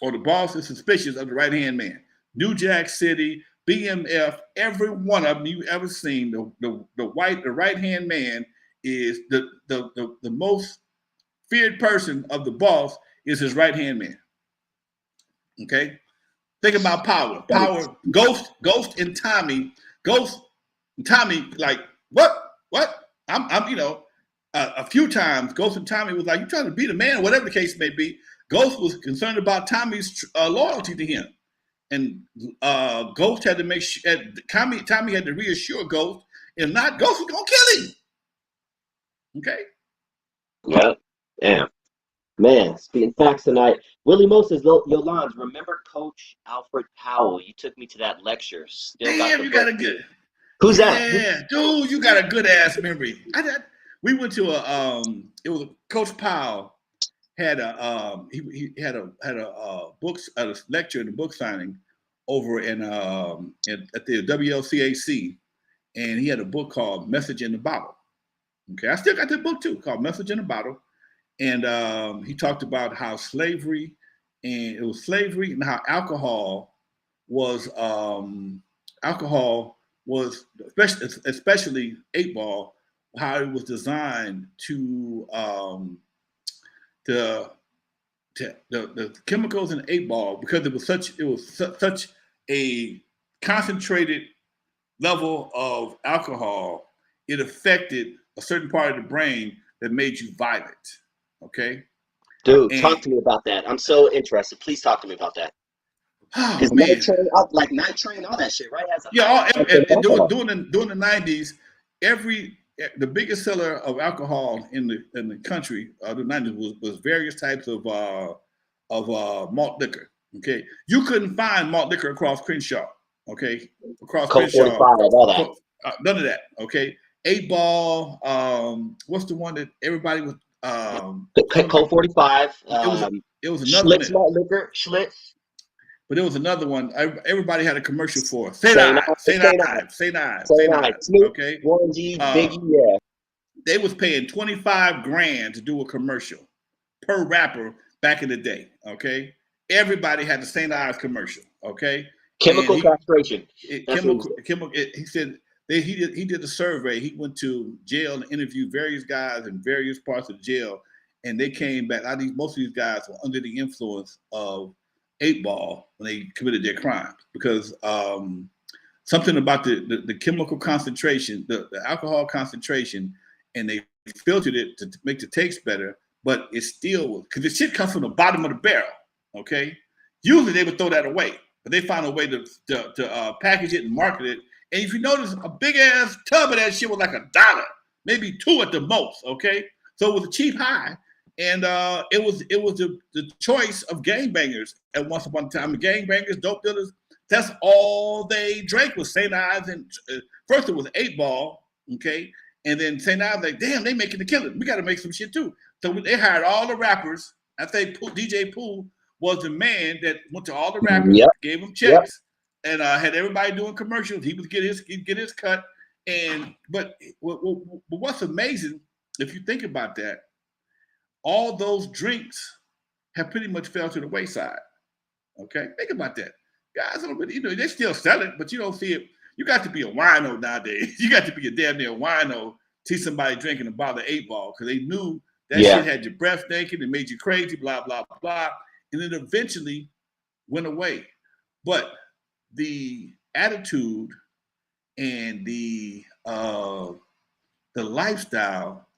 S1: or the boss is suspicious of the right hand man. New Jack City, BMF, every one of them you ever seen, the right hand man is the most feared person of the boss is his right hand man. Okay, think about power. Power. Ghost and Tommy. Ghost and Tommy. Like what? I'm. A few times, Ghost and Tommy was like, "You trying to beat a man, whatever the case may be." Ghost was concerned about Tommy's loyalty to him, and Ghost had to make sure. Tommy had to reassure Ghost, if not, Ghost was gonna kill him. Okay.
S2: Yeah. Damn. Man, speaking facts tonight. Willie Mo says, Yolans, remember Coach Alfred Powell? You took me to that lecture. Still got
S1: Damn,
S2: the
S1: you
S2: book.
S1: got a good.
S2: Who's that?
S1: Yeah, dude, you got a good ass memory. We went to it was Coach Powell had he had a books a lecture and a book signing over at the WLCAC, and he had a book called Message in the Bottle. Okay, I still got that book too, called Message in the Bottle, and he talked about how slavery and how alcohol was especially 8-ball, how it was designed to the chemicals in 8-ball, because it was such a concentrated level of alcohol, it affected a certain part of the brain that made you violent. Okay.
S2: Dude,
S1: And
S2: talk to me about that. I'm so interested. Please talk to me about that.
S1: oh
S2: Because
S1: man,
S2: Night Train, all that shit, right? Has a
S1: yeah,
S2: high content of alcohol.
S1: during the '90s, the biggest seller of alcohol in the country, the '90s, was various types of malt liquor. Okay, you couldn't find malt liquor across Crenshaw. Okay, across
S2: Coke
S1: Crenshaw,
S2: 45, all that.
S1: none of that. Okay, 8-ball. What's the one that everybody was talking
S2: Coke
S1: about?
S2: 45.
S1: It was another one.
S2: Schlitz malt liquor. Schlitz.
S1: But there was another one. Everybody had a commercial for. Say
S2: Say
S1: knives.
S2: Snoop,
S1: Okay.
S2: Warren G, Biggie, yeah.
S1: They was paying 25 grand to do a commercial per rapper back in the day. Okay. Everybody had the St. Ives commercial. Okay.
S2: Chemical castration.
S1: He said he did a survey. He went to jail and interviewed various guys in various parts of the jail, and they came back. Most of these guys were under the influence of 8-ball when they committed their crimes, because something about the chemical concentration, the alcohol concentration, and they filtered it to make the taste better, but it still, because the shit comes from the bottom of the barrel. Okay, usually they would throw that away, but they found a way to package it and market it. And if you notice, a big ass tub of that shit was like $1, maybe $2 at the most. Okay, so it was a cheap high. And it was the choice of gangbangers at once upon a time. The gangbangers, dope dealers, that's all they drank was St. Ives. And first it was 8-ball, okay? And then St. Ives, like, damn, they making the killing. We got to make some shit too. So they hired all the rappers. I think DJ Pooh was the man that went to all the rappers, gave them checks, and had everybody doing commercials. He would get his cut. But what's amazing, if you think about that, all those drinks have pretty much fell to the wayside. Okay, think about that. Guys don't really, they still sell it, but you don't see it. You got to be a wino nowadays. You got to be a damn near wino to see somebody drinking a bottle of 8-ball, because they knew that shit had your breath stinking, it made you crazy, blah, blah, blah. And it eventually went away. But the attitude and the lifestyle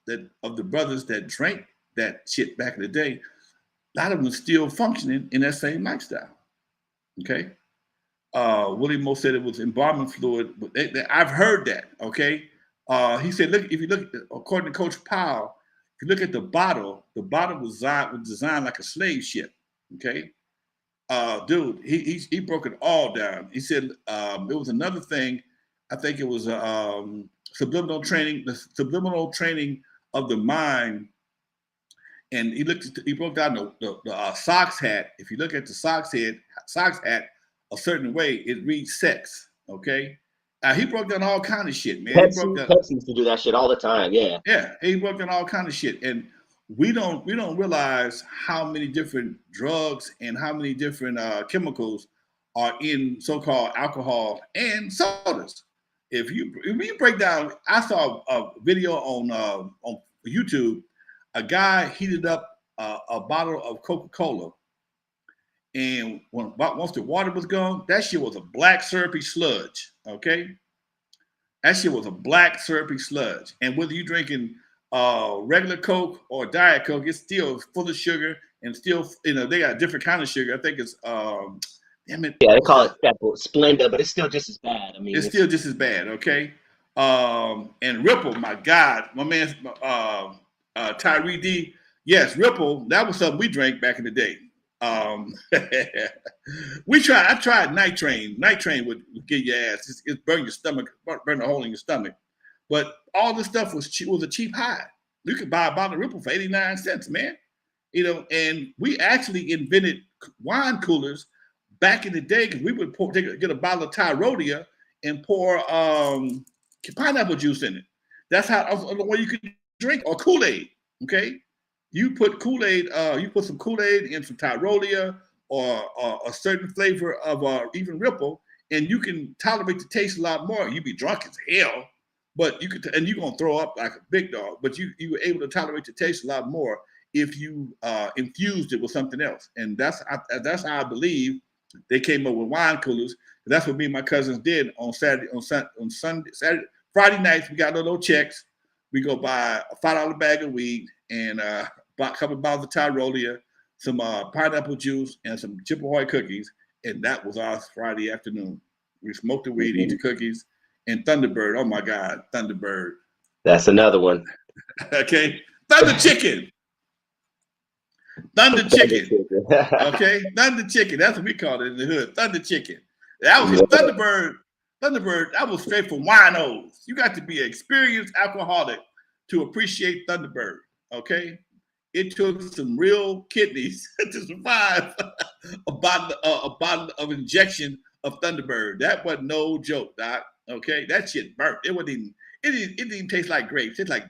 S1: of the brothers that drank that shit back in the day, a lot of them are still functioning in that same lifestyle. Okay. Willie Mo said it was embalming fluid. I've heard that. Okay. He said, look, if you look, according to Coach Powell, if you look at the bottle was designed like a slave ship. Okay. Dude, he broke it all down. He said it was another thing. I think it was the subliminal training of the mind. And he broke down the socks hat. If you look at the socks hat a certain way, it reads sex. Okay. He broke down all kind of shit, man.
S2: Pepsi used to do that shit all the time. Yeah.
S1: Yeah, he broke down all kind of shit, and we don't realize how many different drugs and how many different chemicals are in so-called alcohol and sodas. If you break down, I saw a video on YouTube. A guy heated up a bottle of Coca-Cola, and once the water was gone, that shit was a black syrupy sludge. Okay, that shit was a black syrupy sludge. And whether you're drinking regular Coke or Diet Coke, it's still full of sugar, and still, they got a different kind of sugar. I think it's damn it.
S2: Yeah, they call it Splenda, but it's still just as bad. I mean,
S1: it's still just as bad. Okay, and Ripple, my God, my man, Tyree D. Yes, Ripple. That was something we drank back in the day. I tried Night Train. Night Train would get your ass. It burn your stomach, burn a hole in your stomach. But all this stuff was a cheap high. You could buy a bottle of Ripple for 89 cents, man. And we actually invented wine coolers back in the day, because we would get a bottle of Tyrolia and pour pineapple juice in it. That's how the way you could drink, or Kool-Aid. Okay, you put Kool-Aid, you put some Kool-Aid and some Tyrolia or a certain flavor of even Ripple, and you can tolerate the taste a lot more. You'd be drunk as hell, but you could, and you're gonna throw up like a big dog. But you were able to tolerate the taste a lot more if you infused it with something else. And that's how I believe they came up with wine coolers. That's what me and my cousins did on Friday nights. We got little checks. We go buy a $5 bag of weed and buy a couple of bottles of Tyrolia, some pineapple juice, and some Chip Ahoy cookies. And that was our Friday afternoon. We smoked the weed, eat the cookies, and Thunderbird. Oh my God, Thunderbird.
S2: That's another one.
S1: Okay, Thunder Chicken. Thunder Chicken. Okay, Thunder Chicken. That's what we called it in the hood. Thunder Chicken. That was Thunderbird. Thunderbird, that was straight from winos. You got to be an experienced alcoholic to appreciate Thunderbird. Okay, it took some real kidneys to survive a bottle of injection of Thunderbird. That wasn't no joke, Doc. Okay, that shit burnt. It didn't even taste like grapes. It's like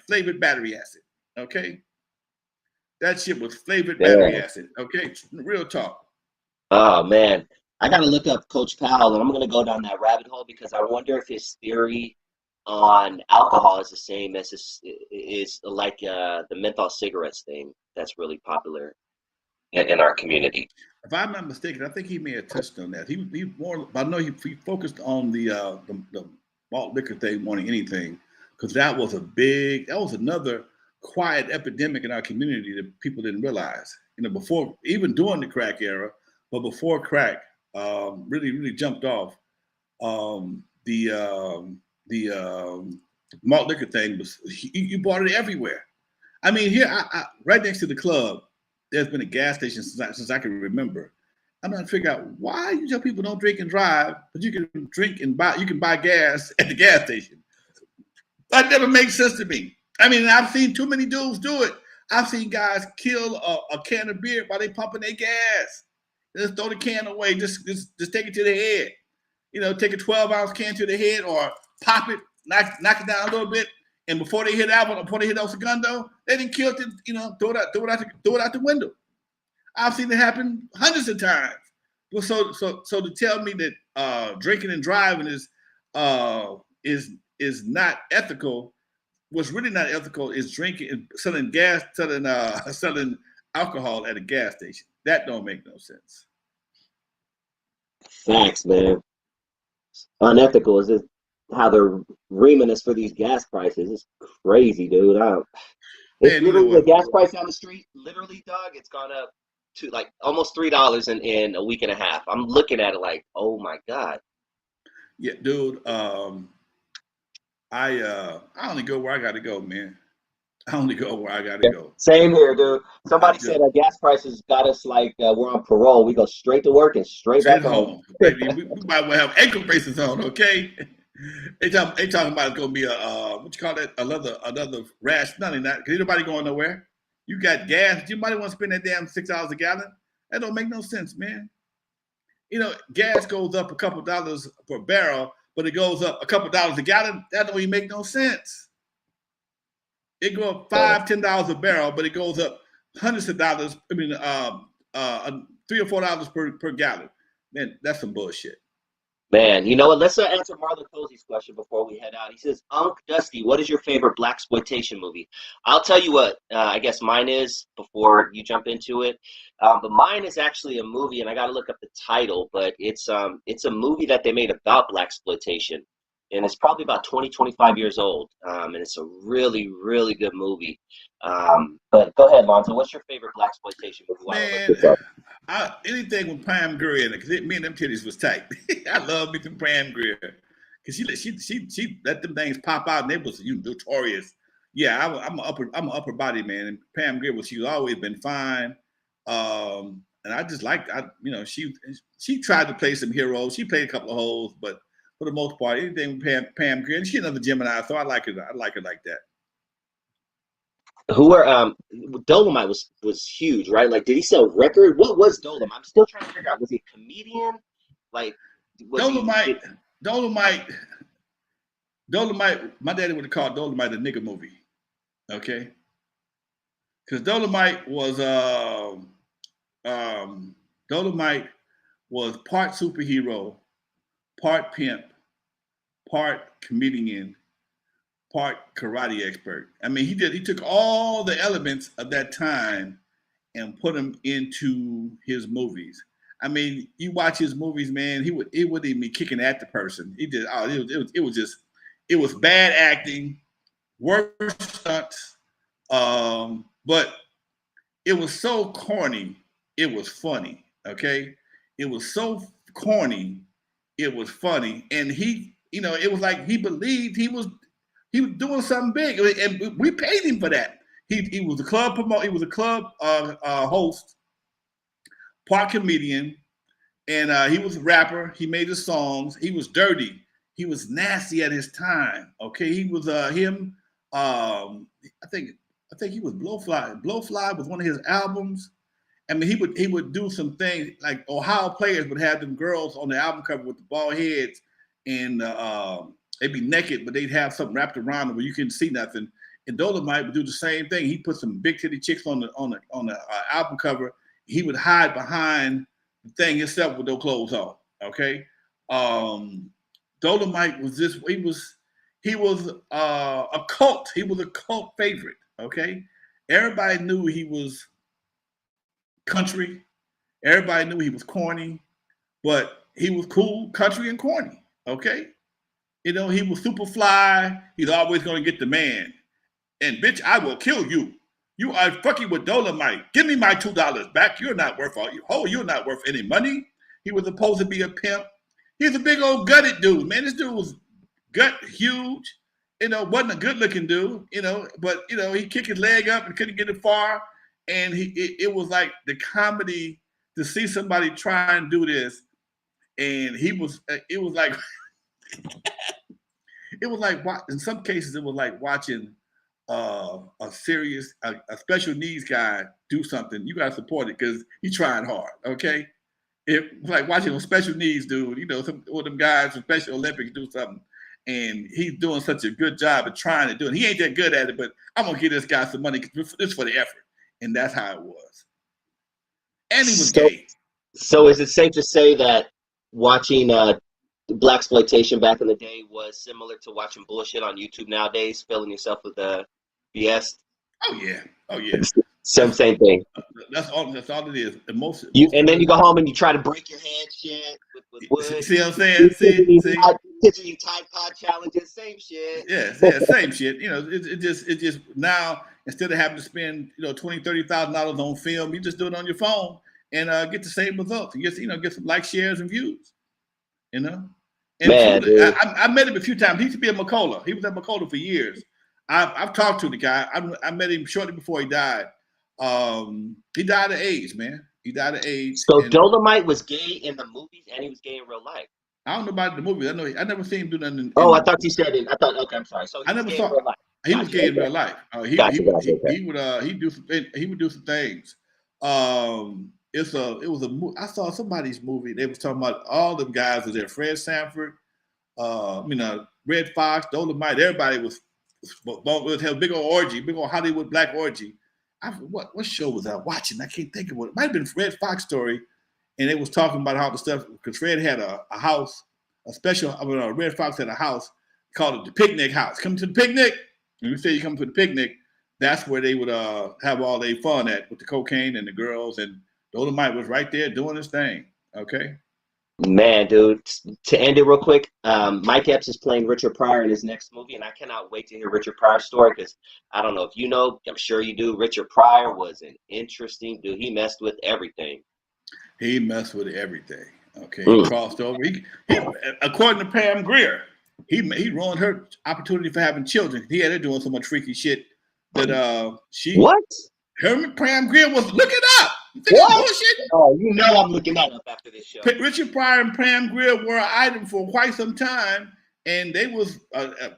S1: flavored battery acid. Okay, that shit was flavored battery acid. Okay, real talk.
S2: Oh man, I gotta look up Coach Powell, and I'm gonna go down that rabbit hole because I wonder if his theory on alcohol is the same as is like the menthol cigarettes thing that's really popular in our community.
S1: If I'm not mistaken, I think he may have touched on that. He more, I know he focused on the malt liquor thing more than anything, because that was another quiet epidemic in our community that people didn't realize. Before, even during the crack era, but before crack really jumped off, the malt liquor thing was, you bought it everywhere. I mean, here, right next to the club, there's been a gas station since I can remember. I'm trying to figure out why you tell people don't drink and drive, but you can drink and buy gas at the gas station. That never makes sense to me. I mean, I've seen too many dudes do it. I've seen guys kill a can of beer while they pumping their gas. Just throw the can away. Just take it to the head. Take a 12-ounce can to the head, or pop it, knock it down a little bit, and before they hit El Segundo, they didn't kill it. Throw it out the window. I've seen it happen hundreds of times. So to tell me that drinking and driving is not ethical, what's really not ethical is drinking and selling alcohol at a gas station. That don't make no sense.
S2: Thanks, man. Unethical is just how they're reaming us for these gas prices. It's crazy, dude. It's literally the gas price on the street. Literally, Dog, it's gone up to like almost $3 in a week and a half. I'm looking at it like, oh my God.
S1: Yeah, dude. I only go where I got to go, man. I only go where I got to go.
S2: Same here, dude. Somebody said gas prices got us like we're on parole. We go straight to work and straight back home.
S1: Baby, we might well have ankle braces on, okay? They talking about it's gonna be a what you call that? Another rash. Nothing that because ain't nobody going nowhere. You got gas. You might want to spend that damn $6 a gallon. That don't make no sense, man. You know, gas goes up a couple dollars per barrel, but it goes up a couple dollars a gallon. That don't even make no sense. It go up $5, $10 a barrel, but it goes up hundreds of dollars. I mean, $3 or $4 per gallon. Man, that's some bullshit.
S2: Man, you know what? Let's answer Marlon Cozy's question before we head out. He says, Unc Dusty, what is your favorite blaxploitation movie? I'll tell you what, I guess mine is before you jump into it. But mine is actually a movie, and I got to look up the title, but it's a movie that they made about blaxploitation. And it's probably about 20, 25 years old. And it's a really, really good movie. But go ahead, Lonzo. What's your favorite blaxploitation movie?
S1: Man, anything with Pam Grier in it, because me and them titties was tight. I love me some Pam Grier. Because she let them things pop out and they was notorious. Yeah, I'm an upper body man. And Pam Grier she's always been fine. And I just liked she tried to play some heroes. She played a couple of holes, but for the most part, anything with Pam Grier, and she's another Gemini, so I like her like that.
S2: Who are Dolemite was huge, right? Like, did he sell record? What was Dolemite? I'm still trying to figure out. Was he a comedian? Like,
S1: Dolemite. My daddy would have called Dolemite a nigga movie, okay? Because Dolemite was part superhero, part pimp, part comedian, part karate expert. I mean, he took all the elements of that time and put them into his movies. I mean, you watch his movies, man, he wouldn't even be kicking at the person. He did it was bad acting, worse stunts, but it was so corny, it was funny. Okay. It was so corny, it was funny. And it was like he believed he was doing something big, and we paid him for that. He was a club promoter. He was a club host, part comedian, and he was a rapper. He made his songs. He was dirty. He was nasty at his time. Okay, he was him. I think he was Blowfly. Blowfly was one of his albums. I mean, he would do some things like Ohio Players would have them girls on the album cover with the bald heads and. They'd be naked, but they'd have something wrapped around them where you couldn't see nothing. And Dolemite would do the same thing. He put some big titty chicks on the album cover. He would hide behind the thing himself with no clothes on. Okay, Dolemite was this. He was a cult. He was a cult favorite. Okay, everybody knew he was country. Everybody knew he was corny, but he was cool, country, and corny. Okay. You know, he was super fly. He's always going to get the man. And bitch, I will kill you. You are fucking with Dolemite. Give me my $2 back. You're not worth all you. Oh, you're not worth any money. He was supposed to be a pimp. He's a big old gutted dude, man. This dude was gut huge. Wasn't a good looking dude. But he kicked his leg up and couldn't get it far. And it was like the comedy to see somebody try and do this. And it was like. It was like, in some cases, it was like watching a special needs guy do something. You got to support it because he's trying hard, okay? It was like watching a special needs dude, some of them guys from Special Olympics do something, and he's doing such a good job of trying to do it. He ain't that good at it, but I'm going to give this guy some money just for the effort. And that's how it was. And he was gay.
S2: So is it safe to say that watching blaxploitation back in the day was similar to watching bullshit on YouTube nowadays, filling yourself with BS?
S1: Oh yeah.
S2: Same thing.
S1: That's all it is.
S2: And then you go home and you try to break your head shit with wood.
S1: See what I'm saying? See?
S2: Picture you Tide Pod challenges, same shit.
S1: Yeah, same shit. It just now instead of having to spend $20,000-$30,000 on film, you just do it on your phone and get the same results. And get some likes, shares, and views. And man, I met him a few times. He used to be at McCullough. He was at McCullough for years. I've talked to the guy. I met him shortly before he died. He died of AIDS, man. He died of AIDS.
S2: So Dolemite was gay in the movies and he was gay in real life.
S1: I don't know about the movie. I know I never seen him do nothing.
S2: Oh, I thought you said it. I thought. Okay, I'm sorry. So
S1: I
S2: he's
S1: never
S2: gay in
S1: saw.
S2: real life.
S1: He was
S2: Gotcha.
S1: gay in
S2: Okay.
S1: real life.
S2: Gotcha. Gotcha. Okay.
S1: He'd do some things. It was a I saw somebody's movie. They was talking about all them guys was there. Fred Sanford, Red Fox, Dolemite. Everybody was had a big old orgy, big old Hollywood black orgy. What show was I watching? I can't think of what. It might have been Red Fox story, and they was talking about how the stuff because Fred had a house, a special. Red Fox had a house called it the picnic house. Come to the picnic. When you say you come to the picnic, that's where they would have all their fun at with the cocaine and the girls. And Dolemite was right there doing his thing. Okay.
S2: Man, dude, to end it real quick, Mike Epps is playing Richard Pryor in his next movie, and I cannot wait to hear Richard Pryor's story because I don't know if you know, I'm sure you do. Richard Pryor was an interesting dude. He messed with everything.
S1: He messed with everything. Okay, he crossed over. According to Pam Grier, he ruined her opportunity for having children. He had her doing so much freaky shit that Pam Grier was look it up. You think I'm bullshit?
S2: Oh, you know I'm looking that up after this show.
S1: Richard Pryor and Pam Grier were an item for quite some time, and they was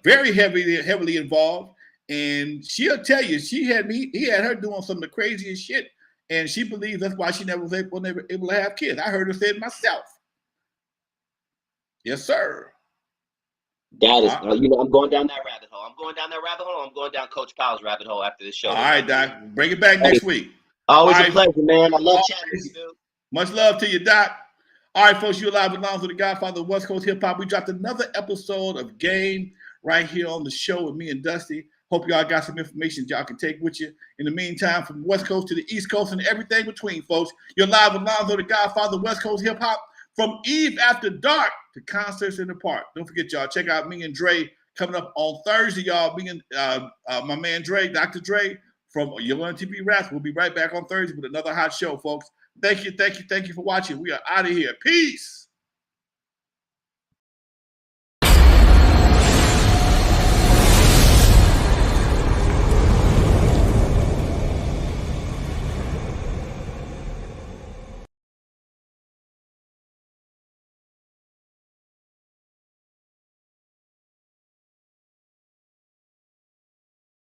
S1: very heavily involved. And she'll tell you, he had her doing some of the craziest shit. And she believes that's why she never was able to have kids. I heard her say it myself. Yes, sir.
S2: That is, I'm going down that rabbit hole. I'm going down Coach Powell's rabbit hole after this show.
S1: All right, Doc. Bring it back next week.
S2: Always a pleasure, man. I love chatting with you, dude.
S1: Much love to you, Doc. All right, folks, you're live with Lonzo, the Godfather of West Coast Hip Hop. We dropped another episode of Game right here on the show with me and Dusty. Hope y'all got some information y'all can take with you. In the meantime, from the West Coast to the East Coast and everything between, folks, you're live with Lonzo, the Godfather of West Coast Hip Hop. From Eve After Dark to concerts in the park. Don't forget, y'all, check out me and Dre coming up on Thursday, y'all. Me and my man Dre, Dr. Dre from Your TV Raps. We'll be right back on Thursday with another hot show, folks. Thank you for watching. We are out of here. Peace.